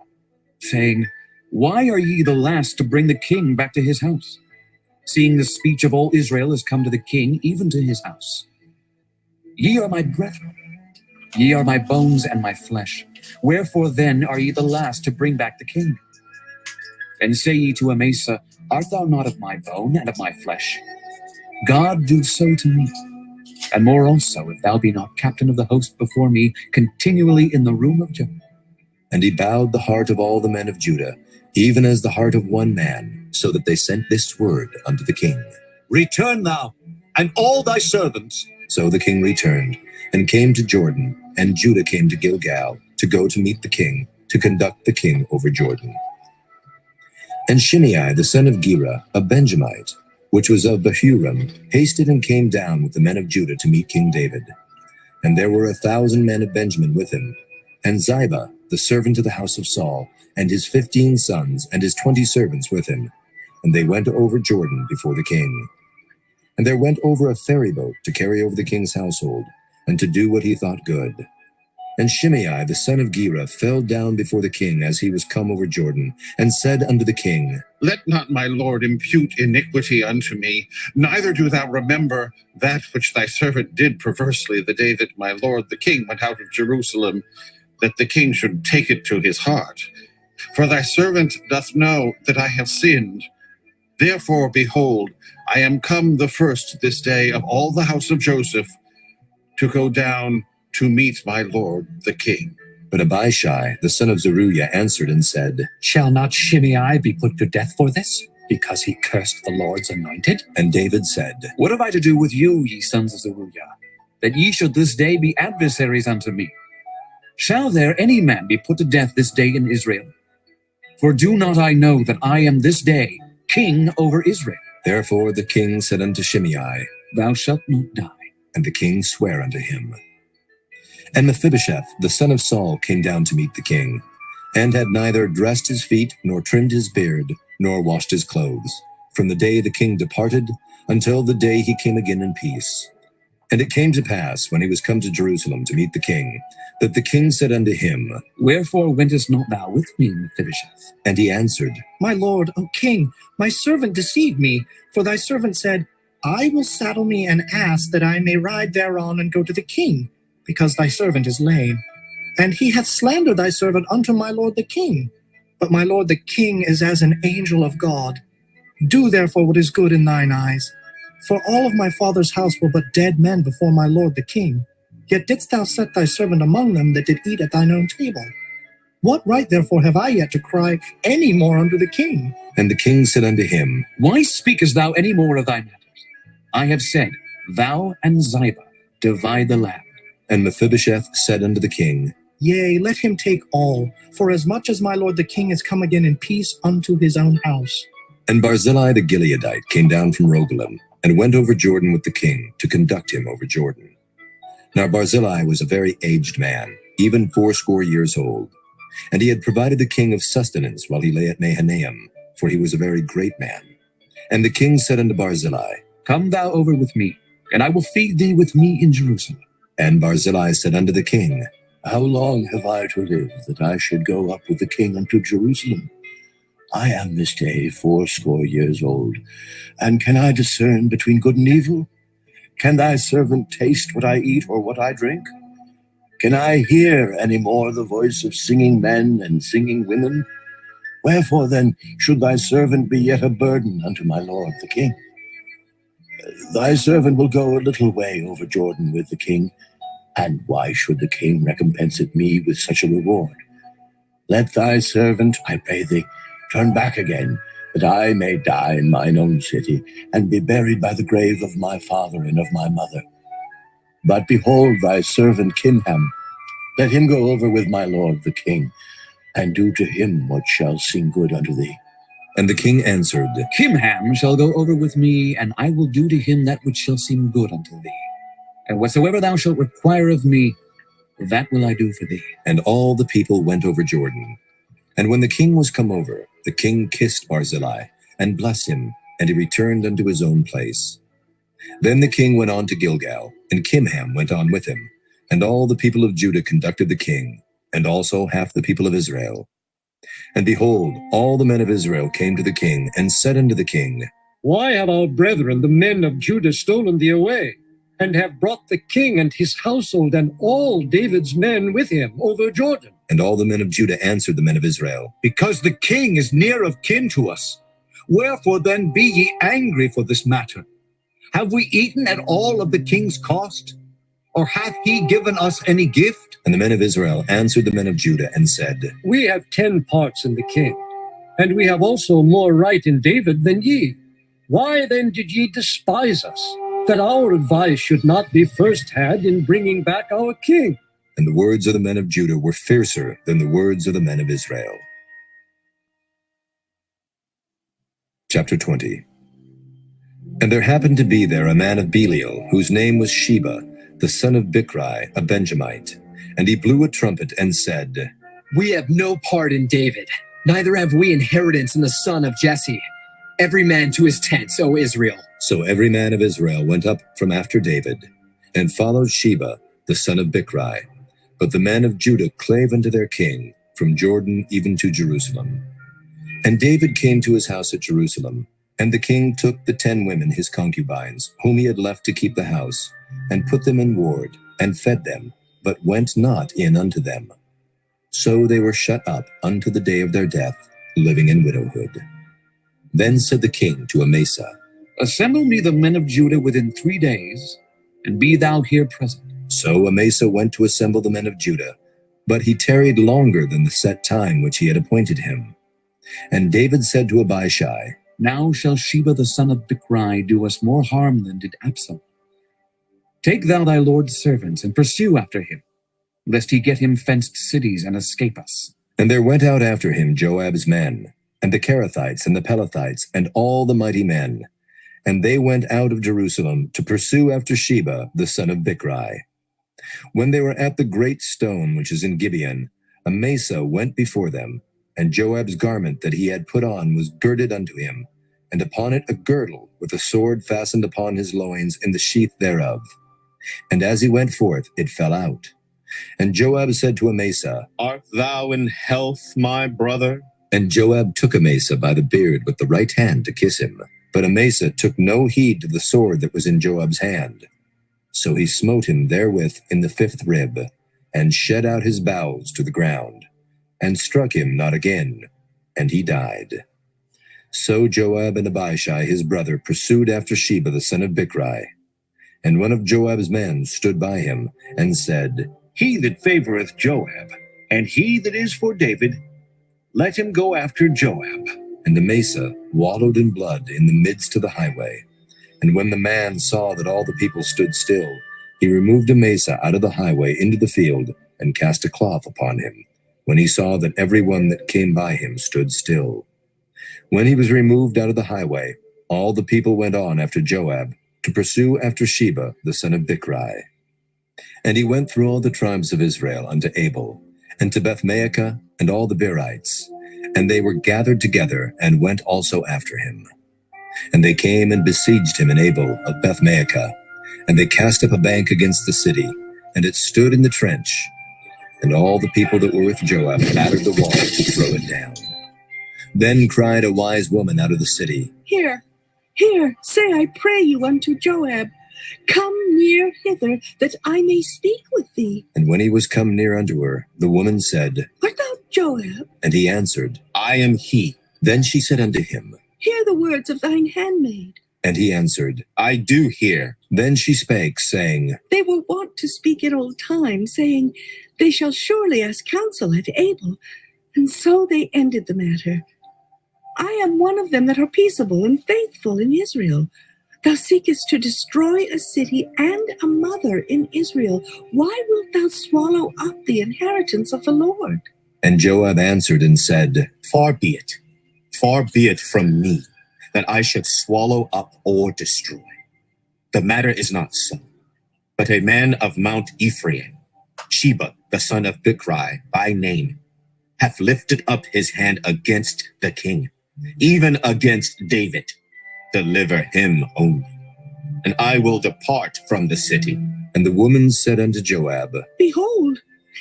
saying, Why are ye the last to bring the king back to his house, seeing the speech of all Israel is come to the king, even to his house? Ye are my brethren, ye are my bones and my flesh. Wherefore then are ye the last to bring back the king? And say ye to Amasa, Art thou not of my bone and of my flesh? God do so to me, and more also, if thou be not captain of the host before me, continually in the room of Joab. And he bowed the heart of all the men of Judah, even as the heart of one man, so that they sent this word unto the king. Return thou, and all thy servants. So the king returned, and came to Jordan, and Judah came to Gilgal, to go to meet the king, to conduct the king over Jordan. And Shimei the son of Gera, a Benjamite, which was of Bahurim, hasted and came down with the men of Judah to meet King David. And there were 1,000 men of Benjamin with him, and Ziba, the servant of the house of Saul, and his 15 sons, and his 20 servants with him. And they went over Jordan before the king. And there went over a ferry boat to carry over the king's household, and to do what he thought good. And Shimei the son of Gera fell down before the king as he was come over Jordan, and said unto the king, Let not my lord impute iniquity unto me, neither do thou remember that which thy servant did perversely the day that my lord the king went out of Jerusalem, that the king should take it to his heart. For thy servant doth know that I have sinned. Therefore, behold, I am come the first this day of all the house of Joseph to go down to meet my lord the king. But Abishai the son of Zeruiah answered and said, Shall not Shimei be put to death for this, because he cursed the Lord's anointed? And David said, What have I to do with you, ye sons of Zeruiah, that ye should this day be adversaries unto me? Shall there any man be put to death this day in Israel? For do not I know that I am this day king over Israel? Therefore the king said unto Shimei, Thou shalt not die. And the king sware unto him. And Mephibosheth the son of Saul came down to meet the king, and had neither dressed his feet, nor trimmed his beard, nor washed his clothes. from the day the king departed until the day he came again in peace. And it came to pass, when he was come to Jerusalem to meet the king, that the king said unto him, Wherefore wentest not thou with me, Mephibosheth? And he answered, My lord, O king, my servant deceived me, for thy servant said, I will saddle me an ass that I may ride thereon and go to the king, because thy servant is lame. And he hath slandered thy servant unto my lord the king. But my lord the king is as an angel of God. Do therefore what is good in thine eyes. For all of my father's house were but dead men before my lord the king. Yet didst thou set thy servant among them that did eat at thine own table. What right therefore have I yet to cry any more unto the king? And the king said unto him, Why speakest thou any more of thy matters? I have said, Thou and Ziba divide the land. And Mephibosheth said unto the king, Yea, let him take all, for as much as my lord the king is come again in peace unto his own house. And Barzillai the Gileadite came down from Rogelim, and went over Jordan with the king, to conduct him over Jordan. Now Barzillai was a very aged man, even 80 years old. And he had provided the king of sustenance while he lay at Mahanaim, for he was a very great man. And the king said unto Barzillai, Come thou over with me, and I will feed thee with me in Jerusalem. And Barzillai said unto the king, How long have I to live, that I should go up with the king unto Jerusalem? I am this day 80 years old, and can I discern between good and evil? Can thy servant taste what I eat or what I drink? Can I hear any more the voice of singing men and singing women? Wherefore then should thy servant be yet a burden unto my lord the king? Thy servant will go a little way over Jordan with the king, and why should the king recompense it me with such a reward? Let thy servant, I pray thee, turn back again, that I may die in mine own city, and be buried by the grave of my father and of my mother. But behold thy servant Kimham, let him go over with my lord the king, and do to him what shall seem good unto thee. And the king answered, Kimham shall go over with me, and I will do to him that which shall seem good unto thee. And whatsoever thou shalt require of me, that will I do for thee. And all the people went over Jordan. And when the king was come over, the king kissed Barzillai, and blessed him, and he returned unto his own place. Then the king went on to Gilgal, and Kimham went on with him, and all the people of Judah conducted the king, and also half the people of Israel. And behold, all the men of Israel came to the king, and said unto the king, Why have our brethren, the men of Judah, stolen thee away, and have brought the king and his household and all David's men with him over Jordan? And all the men of Judah answered the men of Israel, Because the king is near of kin to us. Wherefore then be ye angry for this matter? Have we eaten at all of the king's cost? Or hath he given us any gift? And the men of Israel answered the men of Judah, and said, We have 10 parts in the king, and we have also more right in David than ye. Why then did ye despise us, that our advice should not be first had in bringing back our king? And the words of the men of Judah were fiercer than the words of the men of Israel. Chapter 20. And there happened to be there a man of Belial, whose name was Sheba, the son of Bichri, a Benjamite. And he blew a trumpet and said, We have no part in David, neither have we inheritance in the son of Jesse. Every man to his tents, O Israel. So every man of Israel went up from after David, and followed Sheba, the son of Bichri. But the men of Judah clave unto their king, from Jordan even to Jerusalem. And David came to his house at Jerusalem, and the king took the 10 women his concubines, whom he had left to keep the house, and put them in ward, and fed them, but went not in unto them. So they were shut up unto the day of their death, living in widowhood. Then said the king to Amasa, Assemble me the men of Judah within 3 days, and be thou here present. So Amasa went to assemble the men of Judah, but he tarried longer than the set time which he had appointed him. And David said to Abishai, Now shall Sheba the son of Bichri do us more harm than did Absalom. Take thou thy lord's servants, and pursue after him, lest he get him fenced cities and escape us. And there went out after him Joab's men, and the Kerethites and the Pelethites, and all the mighty men. And they went out of Jerusalem to pursue after Sheba the son of Bichri. When they were at the great stone which is in Gibeon, Amasa went before them, and Joab's garment that he had put on was girded unto him, and upon it a girdle with a sword fastened upon his loins in the sheath thereof. And as he went forth, it fell out. And Joab said to Amasa, Art thou in health, my brother? And Joab took Amasa by the beard with the right hand to kiss him. But Amasa took no heed to the sword that was in Joab's hand. So he smote him therewith in the 5th rib, and shed out his bowels to the ground, and struck him not again, and he died. So Joab and Abishai his brother pursued after Sheba the son of Bichri. And one of Joab's men stood by him, and said, He that favoreth Joab, and he that is for David, let him go after Joab. And Amasa wallowed in blood in the midst of the highway. And when the man saw that all the people stood still, he removed Amasa out of the highway into the field, and cast a cloth upon him, when he saw that every one that came by him stood still. When he was removed out of the highway, all the people went on after Joab, to pursue after Sheba the son of Bichri. And he went through all the tribes of Israel unto Abel, and to Bethmaachah, and all the Berites. And they were gathered together, and went also after him. And they came and besieged him in Abel of Bethmaachah, and they cast up a bank against the city, and it stood in the trench. And all the people that were with Joab battered the wall to throw it down. Then cried a wise woman out of the city, Here, say I pray you unto Joab, come near hither, that I may speak with thee. And when he was come near unto her, the woman said, Art thou Joab? And he answered, I am he. Then she said unto him, Hear the words of thine handmaid. And he answered, I do hear. Then she spake, saying, They were wont to speak in old time, saying, They shall surely ask counsel at Abel. And so they ended the matter. I am one of them that are peaceable and faithful in Israel. Thou seekest to destroy a city and a mother in Israel. Why wilt thou swallow up the inheritance of the Lord? And Joab answered and said, Far be it from me, that I should swallow up or destroy. The matter is not so. But a man of Mount Ephraim, Sheba the son of Bichri by name, hath lifted up his hand against the king, even against David. Deliver him only, and I will depart from the city. And the woman said unto Joab, Behold,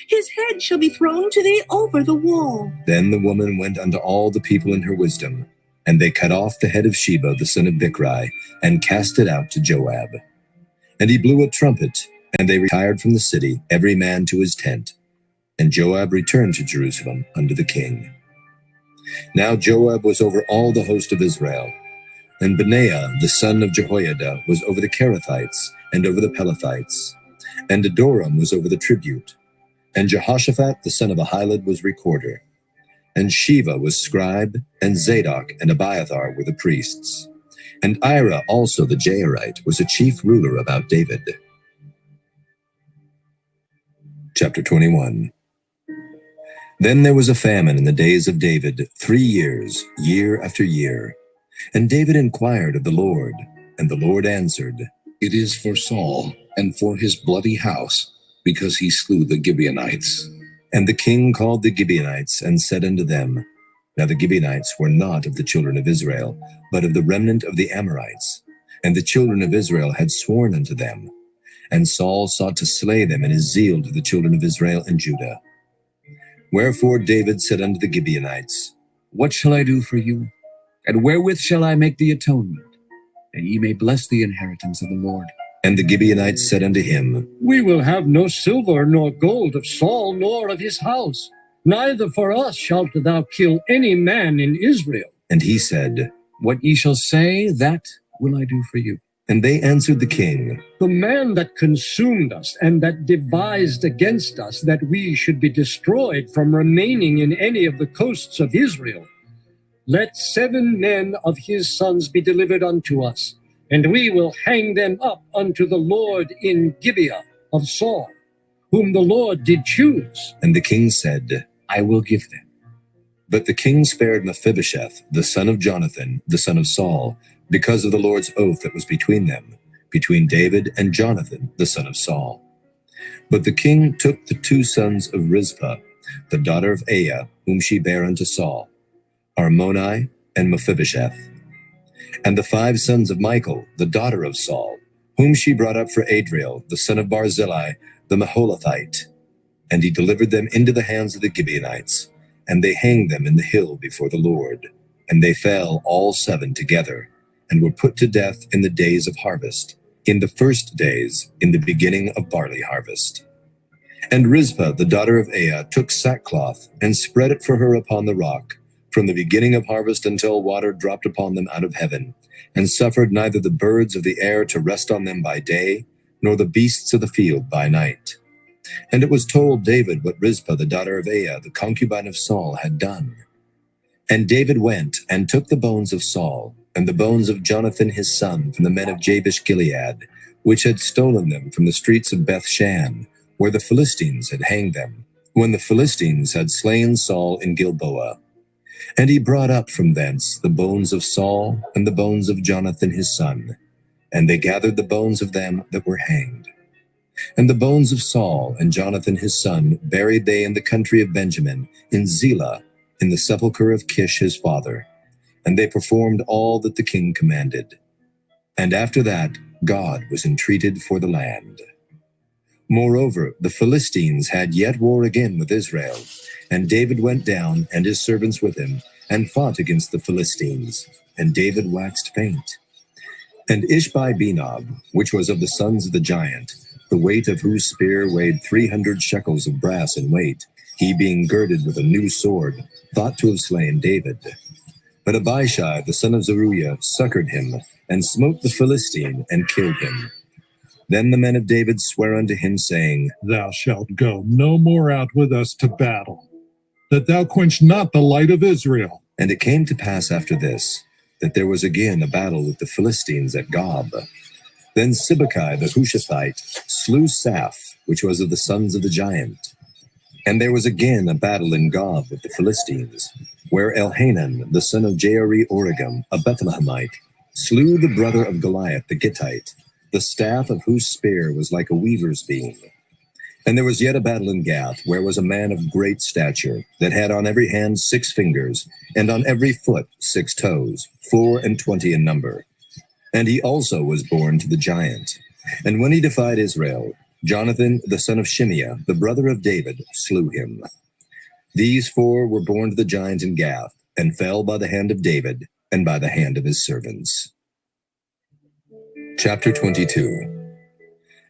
his head shall be thrown to thee over the wall. Then the woman went unto all the people in her wisdom, and they cut off the head of Sheba the son of Bichri, and cast it out to Joab. And he blew a trumpet, and they retired from the city, every man to his tent. And Joab returned to Jerusalem unto the king. Now Joab was over all the host of Israel, and Benaiah the son of Jehoiada was over the Kerethites, and over the Pelethites, and Adoram was over the tribute, and Jehoshaphat the son of Ahilud was recorder, and Sheva was scribe, and Zadok and Abiathar were the priests, and Ira also the Jairite was a chief ruler about David. Chapter 21. Then there was a famine in the days of David 3 years, year after year. And David inquired of the Lord, and the Lord answered, It is for Saul, and for his bloody house, because he slew the Gibeonites. And the king called the Gibeonites, and said unto them, Now the Gibeonites were not of the children of Israel, but of the remnant of the Amorites. And the children of Israel had sworn unto them. And Saul sought to slay them in his zeal to the children of Israel and Judah. Wherefore David said unto the Gibeonites, What shall I do for you? And wherewith shall I make the atonement, that ye may bless the inheritance of the Lord? And the Gibeonites said unto him, We will have no silver nor gold of Saul nor of his house. Neither for us shalt thou kill any man in Israel. And he said, What ye shall say, that will I do for you. And they answered the king, The man that consumed us and that devised against us that we should be destroyed from remaining in any of the coasts of Israel, let 7 men of his sons be delivered unto us, and we will hang them up unto the Lord in Gibeah of Saul, whom the Lord did choose. And the king said, I will give them. But the king spared Mephibosheth, the son of Jonathan, the son of Saul, because of the Lord's oath that was between them, between David and Jonathan, the son of Saul. But the king took the 2 sons of Rizpah, the daughter of Aiah, whom she bare unto Saul, Armoni and Mephibosheth. and the 5 sons of Michal, the daughter of Saul, whom she brought up for Adriel, the son of Barzillai, the Maholathite. And he delivered them into the hands of the Gibeonites, and they hanged them in the hill before the Lord. And they fell all 7 together, and were put to death in the days of harvest, in the first days, in the beginning of barley harvest. And Rizpah, the daughter of Aiah, took sackcloth, and spread it for her upon the rock, from the beginning of harvest until water dropped upon them out of heaven, and suffered neither the birds of the air to rest on them by day, nor the beasts of the field by night. And it was told David what Rizpah, the daughter of Aiah, the concubine of Saul, had done. And David went and took the bones of Saul, and the bones of Jonathan his son from the men of Jabesh Gilead, which had stolen them from the streets of Beth-shan, where the Philistines had hanged them, when the Philistines had slain Saul in Gilboa. And he brought up from thence the bones of Saul and the bones of Jonathan his son, and they gathered the bones of them that were hanged. And the bones of Saul and Jonathan his son buried they in the country of Benjamin, in Zelah, in the sepulchre of Kish his father. And they performed all that the king commanded. And after that, God was entreated for the land. Moreover, the Philistines had yet war again with Israel, and David went down, and his servants with him, and fought against the Philistines, and David waxed faint. And Ishbi-Benob, which was of the sons of the giant, the weight of whose spear weighed 300 shekels of brass in weight, he being girded with a new sword, thought to have slain David. But Abishai, the son of Zeruiah, succored him, and smote the Philistine, and killed him. Then the men of David sware unto him, saying, Thou shalt go no more out with us to battle, that thou quench not the light of Israel. And it came to pass after this, that there was again a battle with the Philistines at Gob. Then Sibbecai the Hushathite slew Saph, which was of the sons of the giant. And there was again a battle in Gob with the Philistines, where Elhanan, the son of Jaare-Oregim, a Bethlehemite, slew the brother of Goliath the Gittite, the staff of whose spear was like a weaver's beam. And there was yet a battle in Gath, where was a man of great stature, that had on every hand 6 fingers, and on every foot 6 toes, 24 in number. And he also was born to the giant. And when he defied Israel, Jonathan, the son of Shimeah, the brother of David, slew him. These 4 were born to the giant in Gath, and fell by the hand of David, and by the hand of his servants. Chapter 22.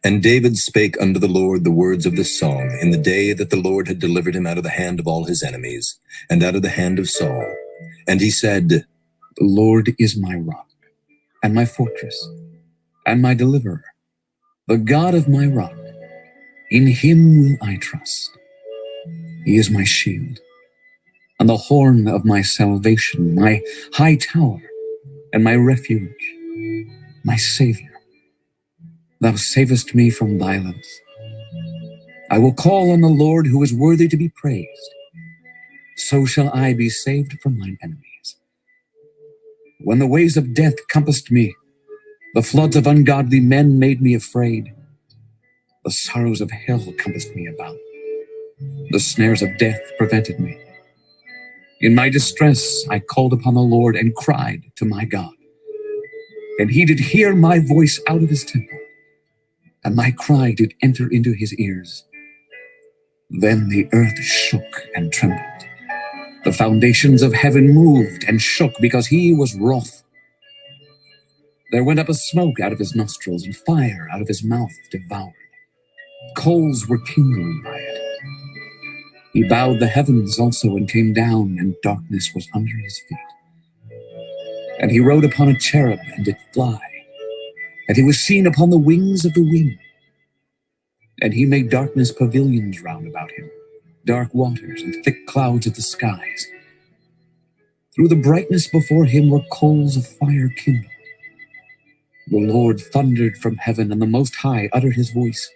And David spake unto the Lord the words of this song in the day that the Lord had delivered him out of the hand of all his enemies, and out of the hand of Saul. And he said, The Lord is my rock, and my fortress, and my deliverer, the God of my rock. In him will I trust. He is my shield, and the horn of my salvation, my high tower, and my refuge, my Savior. Thou savest me from violence. I will call on the Lord, who is worthy to be praised. So shall I be saved from mine enemies. When the ways of death compassed me, the floods of ungodly men made me afraid. The sorrows of hell compassed me about. The snares of death prevented me. In my distress I called upon the Lord and cried to my God. And he did hear my voice out of his temple, and my cry did enter into his ears. Then the earth shook and trembled. The foundations of heaven moved and shook, because he was wroth. There went up a smoke out of his nostrils, and fire out of his mouth devoured. Coals were kindled by it. He bowed the heavens also, and came down, and darkness was under his feet. And he rode upon a cherub, and did fly. And he was seen upon the wings of the wind. And he made darkness pavilions round about him, dark waters and thick clouds of the skies. Through the brightness before him were coals of fire kindled. The Lord thundered from heaven, and the Most High uttered his voice.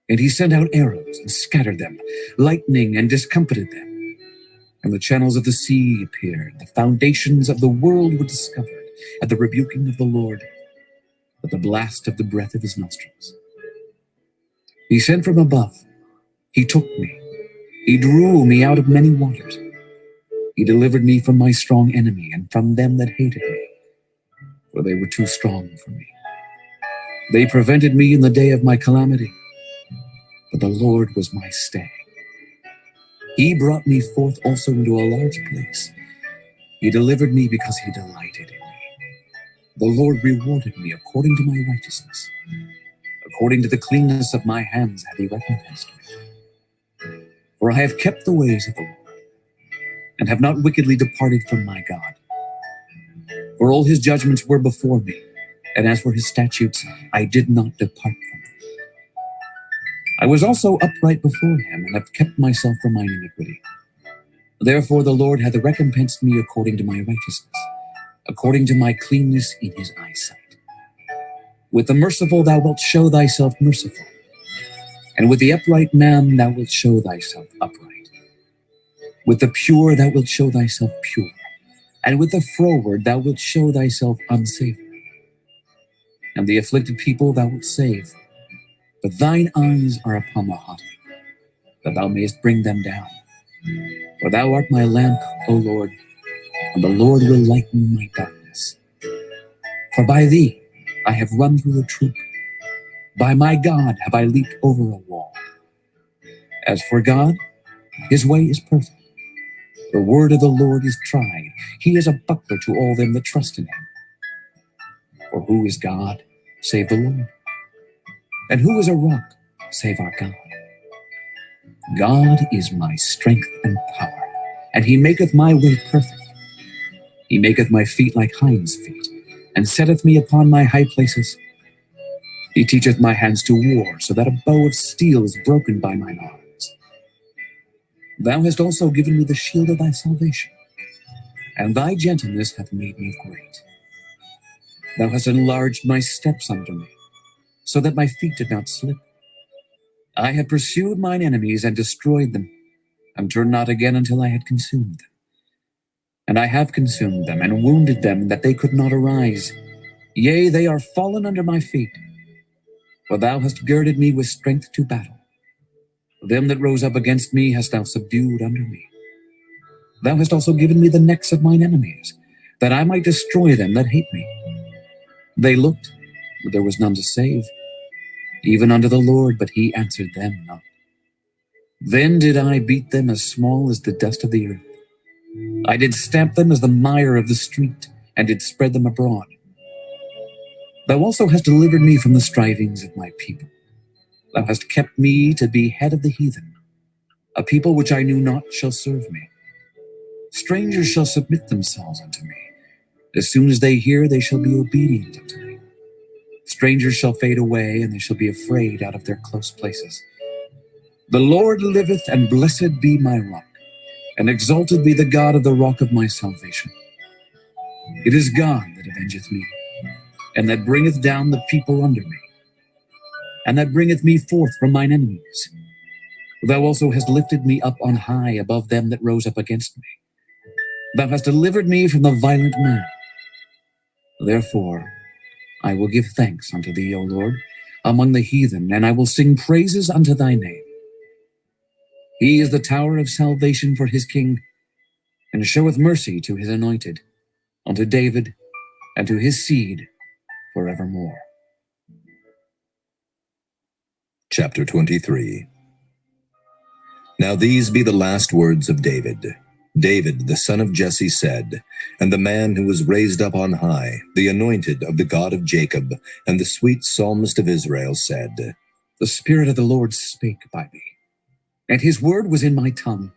And he sent out arrows and scattered them, lightning and discomfited them. And the channels of the sea appeared. The foundations of the world were discovered at the rebuking of the Lord, at the blast of the breath of his nostrils. He sent from above. He took me. He drew me out of many waters. He delivered me from my strong enemy and from them that hated me. for they were too strong for me. They prevented me in the day of my calamity, but the Lord was my stay. He brought me forth also into a large place. He delivered me because he delighted in me. The Lord rewarded me according to my righteousness. According to the cleanness of my hands hath he recompensed me. For I have kept the ways of the Lord, and have not wickedly departed from my God. For all his judgments were before me, and as for his statutes, I did not depart from them. I was also upright before him, and have kept myself from mine iniquity. Therefore the Lord hath recompensed me according to my righteousness, according to my cleanness in his eyesight. With the merciful thou wilt show thyself merciful, and with the upright man thou wilt show thyself upright. With the pure thou wilt show thyself pure, and with the froward thou wilt show thyself unsavory. And the afflicted people thou wilt save, but thine eyes are upon the haughty, that thou mayest bring them down. For thou art my lamp, O Lord, and the Lord will lighten my darkness. For by thee I have run through a troop. By my God have I leaped over a wall. As for God, his way is perfect. The word of the Lord is tried. He is a buckler to all them that trust in him. For who is God, save the Lord? And who is a rock, save our God? God is my strength and power, and he maketh my way perfect. He maketh my feet like hinds' feet, and setteth me upon my high places. He teacheth my hands to war, so that a bow of steel is broken by mine arms. Thou hast also given me the shield of thy salvation, and thy gentleness hath made me great. Thou hast enlarged my steps under me, so that my feet did not slip. I had pursued mine enemies and destroyed them, and turned not again until I had consumed them. And I have consumed them, and wounded them, that they could not arise. Yea, they are fallen under my feet. For thou hast girded me with strength to battle. Them that rose up against me hast thou subdued under me. Thou hast also given me the necks of mine enemies, that I might destroy them that hate me. They looked, but there was none to save, even unto the Lord, but he answered them not. Then did I beat them as small as the dust of the earth. I did stamp them as the mire of the street, and did spread them abroad. Thou also hast delivered me from the strivings of my people. Thou hast kept me to be head of the heathen. A people which I knew not shall serve me. Strangers shall submit themselves unto me. As soon as they hear, they shall be obedient unto me. Strangers shall fade away, and they shall be afraid out of their close places. The Lord liveth, and blessed be my rock, and exalted be the God of the rock of my salvation. It is God that avengeth me, and that bringeth down the people under me, and that bringeth me forth from mine enemies. Thou also hast lifted me up on high above them that rose up against me. Thou hast delivered me from the violent man. Therefore I will give thanks unto thee, O Lord, among the heathen, and I will sing praises unto thy name. He is the tower of salvation for his king, and showeth mercy to his anointed, unto David, and to his seed forevermore. Chapter 23. Now these be the last words of David. David, the son of Jesse, said, and the man who was raised up on high, the anointed of the God of Jacob, and the sweet psalmist of Israel, said, The Spirit of the Lord spake by me, and his word was in my tongue.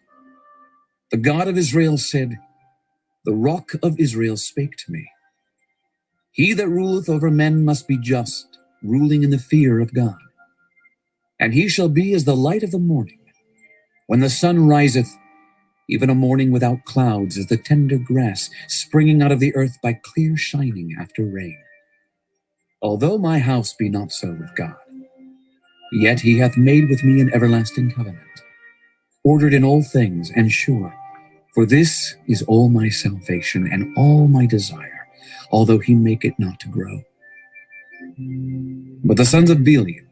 The God of Israel said, The rock of Israel spake to me. He that ruleth over men must be just, ruling in the fear of God. And he shall be as the light of the morning, when the sun riseth, even a morning without clouds, as the tender grass springing out of the earth by clear shining after rain. Although my house be not so with God, yet he hath made with me an everlasting covenant, ordered in all things and sure. For this is all my salvation and all my desire, although he make it not to grow. But the sons of Belial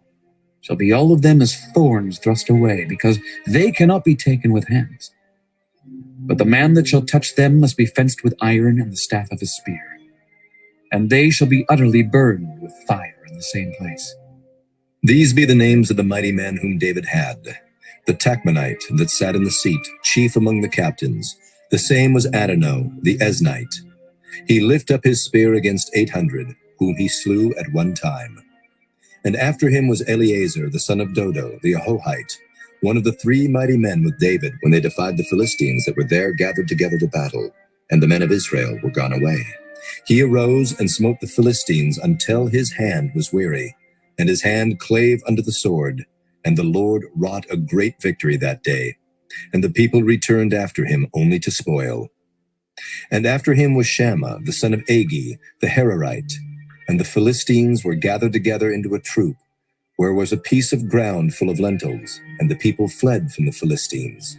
shall be all of them as thorns thrust away, because they cannot be taken with hands. But the man that shall touch them must be fenced with iron and the staff of a spear. and they shall be utterly burned with fire in the same place. These be the names of the mighty men whom David had. The Tachmonite that sat in the seat, chief among the captains. The same was Adonai, the Eznite. He lift up his spear against 800, whom he slew at one time. And after him was Eleazar, the son of Dodo, the Ahohite, one of the 3 mighty men with David when they defied the Philistines that were there gathered together to battle, and the men of Israel were gone away. He arose and smote the Philistines until his hand was weary, and his hand clave unto the sword, and the Lord wrought a great victory that day. And the people returned after him only to spoil. And after him was Shammah, the son of Agi, the Herorite. And the Philistines were gathered together into a troop, where was a piece of ground full of lentils, and the people fled from the Philistines.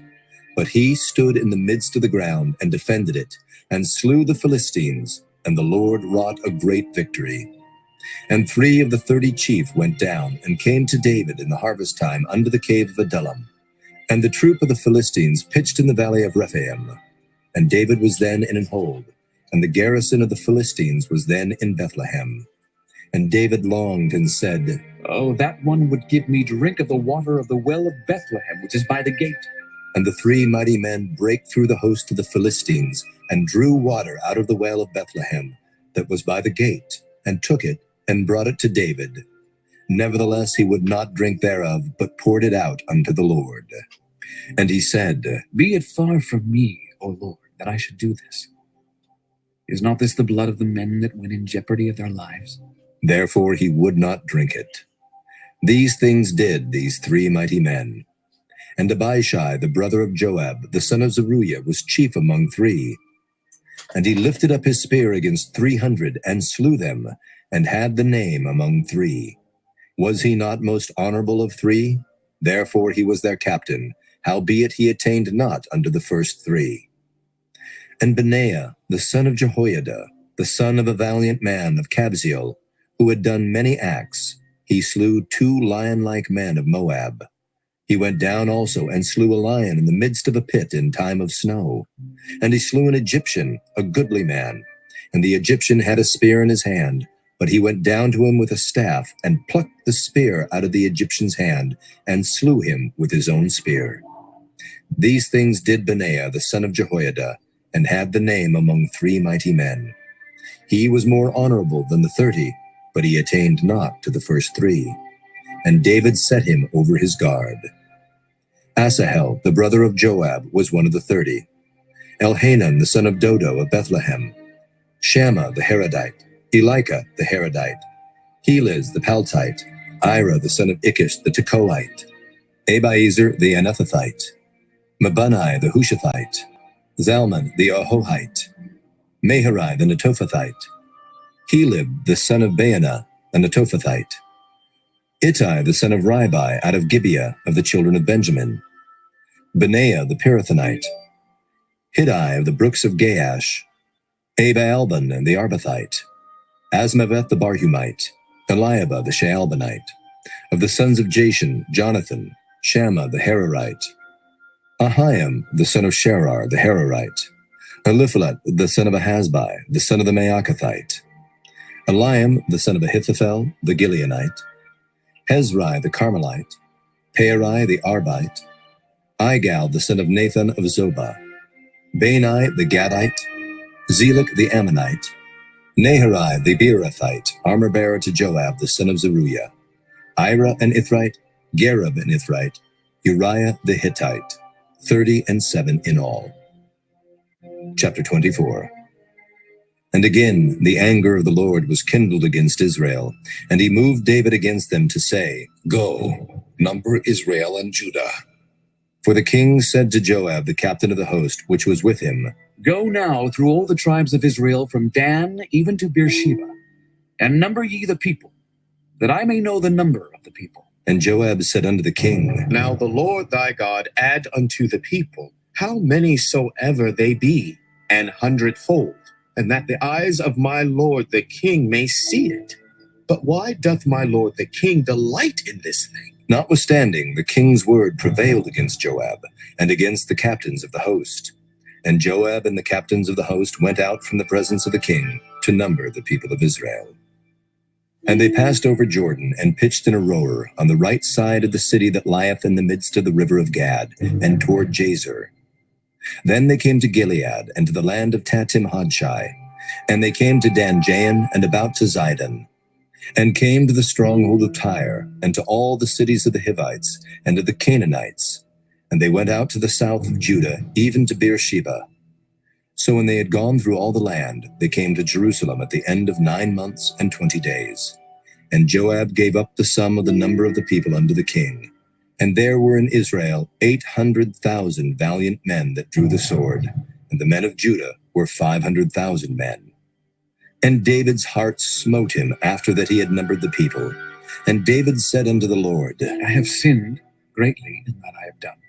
But he stood in the midst of the ground and defended it, and slew the Philistines, and the Lord wrought a great victory. And 3 of the 30 chief went down, and came to David in the harvest time under the cave of Adullam. And the troop of the Philistines pitched in the valley of Rephaim. And David was then in an hold, and the garrison of the Philistines was then in Bethlehem. And David longed and said, Oh, that one would give me drink of the water of the well of Bethlehem, which is by the gate. And the 3 mighty men brake through the host of the Philistines, and drew water out of the well of Bethlehem, that was by the gate, and took it, and brought it to David. Nevertheless he would not drink thereof, but poured it out unto the Lord. And he said, Be it far from me, O Lord, that I should do this. Is not this the blood of the men that went in jeopardy of their lives? Therefore he would not drink it. These things did these 3 mighty men. And Abishai, the brother of Joab, the son of Zeruiah, was chief among 3. And he lifted up his spear against 300, and slew them, and had the name among 3. Was he not most honorable of 3? Therefore he was their captain, howbeit he attained not unto the first 3. And Benaiah, the son of Jehoiada, the son of a valiant man of Kabzeel, who had done many acts, he slew 2 lion-like men of Moab. He went down also and slew a lion in the midst of a pit in time of snow. And he slew an Egyptian, a goodly man. And the Egyptian had a spear in his hand, but he went down to him with a staff, and plucked the spear out of the Egyptian's hand, and slew him with his own spear. These things did Benaiah, the son of Jehoiada, and had the name among 3 mighty men. He was more honorable than the 30, but he attained not to the first 3. And David set him over his guard. Asahel, the brother of Joab, was one of the 30. Elhanan, the son of Dodo of Bethlehem. Shammah, the Harodite. Elika, the Harodite. Heliz, the Paltite. Ira, the son of Ikish, the Tekoite. Abiezer, the Anathothite. Mabunai, the Hushathite. Zalman, the Ahohite. Maharai, the Netophathite. Helib, the son of Baanah, a Netophathite. Ittai, the son of Ribai, out of Gibeah of the children of Benjamin. Benaiah, the Pirathonite. Hiddai, of the brooks of Gaash. Abaalban, and the Arbathite. Asmaveth, the Barhumite. Eliabah, the Shaalbanite. Of the sons of Jashan, Jonathan. Shammah, the Hararite. Ahiam, the son of Sherar, the Hararite. Eliphalet, the son of Ahasbai, the son of the Maacathite. Eliam, the son of Ahithophel, the Gileonite. Hezrai, the Carmelite. Pearai, the Arbite. Igal, the son of Nathan of Zobah. Bani, the Gadite. Zelek, the Ammonite. Naharai, the Beerothite, armor-bearer to Joab, the son of Zeruiah. Ira, an Ithrite. Gareb, an Ithrite. Uriah, the Hittite. 37 in all. Chapter 24. And again the anger of the Lord was kindled against Israel, and he moved David against them to say, Go, number Israel and Judah. For the king said to Joab, the captain of the host, which was with him, Go now through all the tribes of Israel, from Dan even to Beersheba, and number ye the people, that I may know the number of the people. And Joab said unto the king, Now the Lord thy God add unto the people how many soever they be, 100-fold, and that the eyes of my lord the king may see it. But why doth my lord the king delight in this thing? Notwithstanding, the king's word prevailed against Joab, and against the captains of the host. And Joab and the captains of the host went out from the presence of the king to number the people of Israel. And they passed over Jordan and pitched in Aroer on the right side of the city that lieth in the midst of the river of Gad, and toward Jazer. Then they came to Gilead and to the land of Tatim Hodshai, and they came to Dan-Jaan and about to Zidon, and came to the stronghold of Tyre, and to all the cities of the Hivites, and to the Canaanites. And they went out to the south of Judah, even to Beersheba. So when they had gone through all the land, they came to Jerusalem at the end of 9 months and 20 days. And Joab gave up the sum of the number of the people unto the king. And there were in Israel 800,000 valiant men that drew the sword, and the men of Judah were 500,000 men. And David's heart smote him after that he had numbered the people. And David said unto the Lord, I have sinned greatly in that I have done.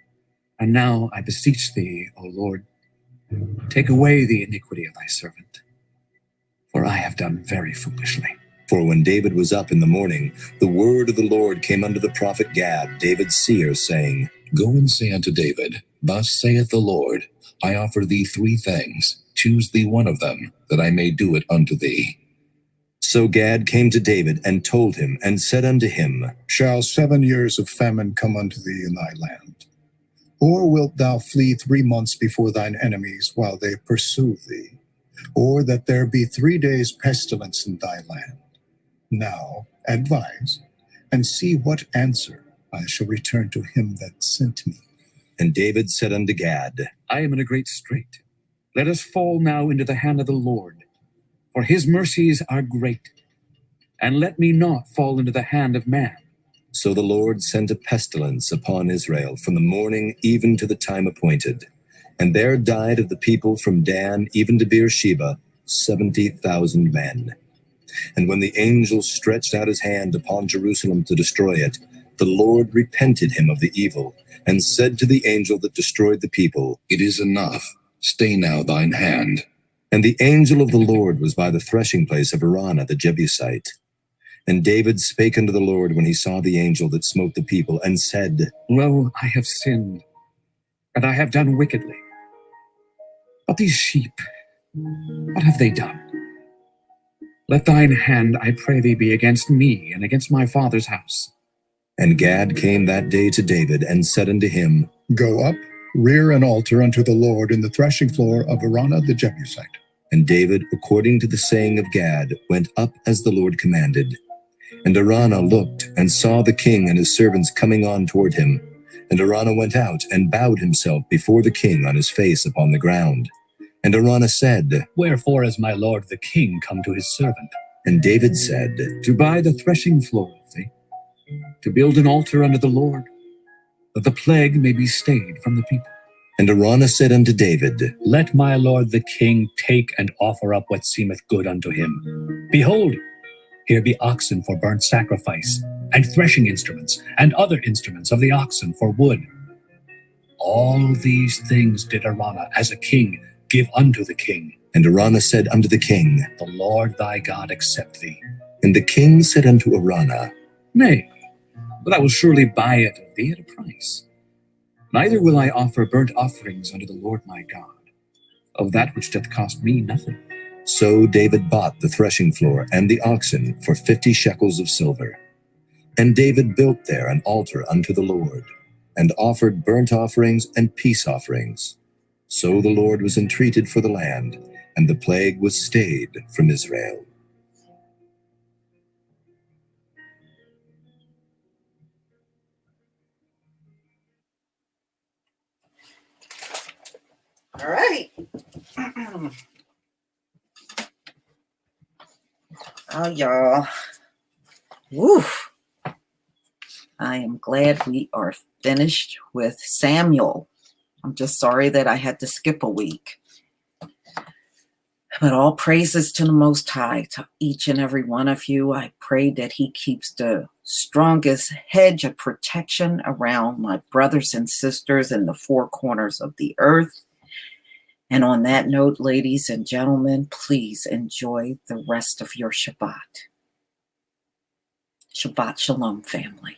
And now I beseech thee, O Lord, take away the iniquity of thy servant, for I have done very foolishly. For when David was up in the morning, the word of the Lord came unto the prophet Gad, David's seer, saying, Go and say unto David, Thus saith the Lord, I offer thee 3 things. Choose thee one of them, that I may do it unto thee. So Gad came to David and told him, and said unto him, Shall 7 years of famine come unto thee in thy land? Or wilt thou flee 3 months before thine enemies while they pursue thee? Or that there be 3 days pestilence in thy land? Now advise, and see what answer I shall return to him that sent me. And David said unto Gad, I am in a great strait. Let us fall now into the hand of the Lord, for his mercies are great. And let me not fall into the hand of man. So the Lord sent a pestilence upon Israel from the morning even to the time appointed. And there died of the people from Dan even to Beersheba 70,000 men. And when the angel stretched out his hand upon Jerusalem to destroy it, the Lord repented him of the evil, and said to the angel that destroyed the people, It is enough. Stay now thine hand. And the angel of the Lord was by the threshing place of Araunah the Jebusite. And David spake unto the Lord when he saw the angel that smote the people, and said, Lo, I have sinned, and I have done wickedly. But these sheep, what have they done? Let thine hand, I pray thee, be against me and against my father's house. And Gad came that day to David, and said unto him, Go up, rear an altar unto the Lord in the threshing floor of Araunah the Jebusite. And David, according to the saying of Gad, went up as the Lord commanded. And Araunah looked, and saw the king and his servants coming on toward him. And Araunah went out, and bowed himself before the king on his face upon the ground. And Araunah said, Wherefore is my lord the king come to his servant? And David said, To buy the threshing floor of thee, to build an altar unto the Lord, that the plague may be stayed from the people. And Araunah said unto David, Let my lord the king take and offer up what seemeth good unto him. Behold, here be oxen for burnt sacrifice, and threshing instruments, and other instruments of the oxen for wood. All these things did Araunah as a king give unto the king. And Araunah said unto the king, The Lord thy God accept thee. And the king said unto Araunah, Nay, but I will surely buy it of thee at a price. Neither will I offer burnt offerings unto the Lord my God, of that which doth cost me nothing. So David bought the threshing floor and the oxen for 50 shekels of silver. And David built there an altar unto the Lord, and offered burnt offerings and peace offerings. So the Lord was entreated for the land, and the plague was stayed from Israel. All right. Oh, y'all. Woof. I am glad we are finished with Samuel. I'm just sorry that I had to skip a week. But all praises to the Most High, to each and every one of you. I pray that he keeps the strongest hedge of protection around my brothers and sisters in the four corners of the earth. And on that note, ladies and gentlemen, please enjoy the rest of your Shabbat. Shabbat Shalom, family.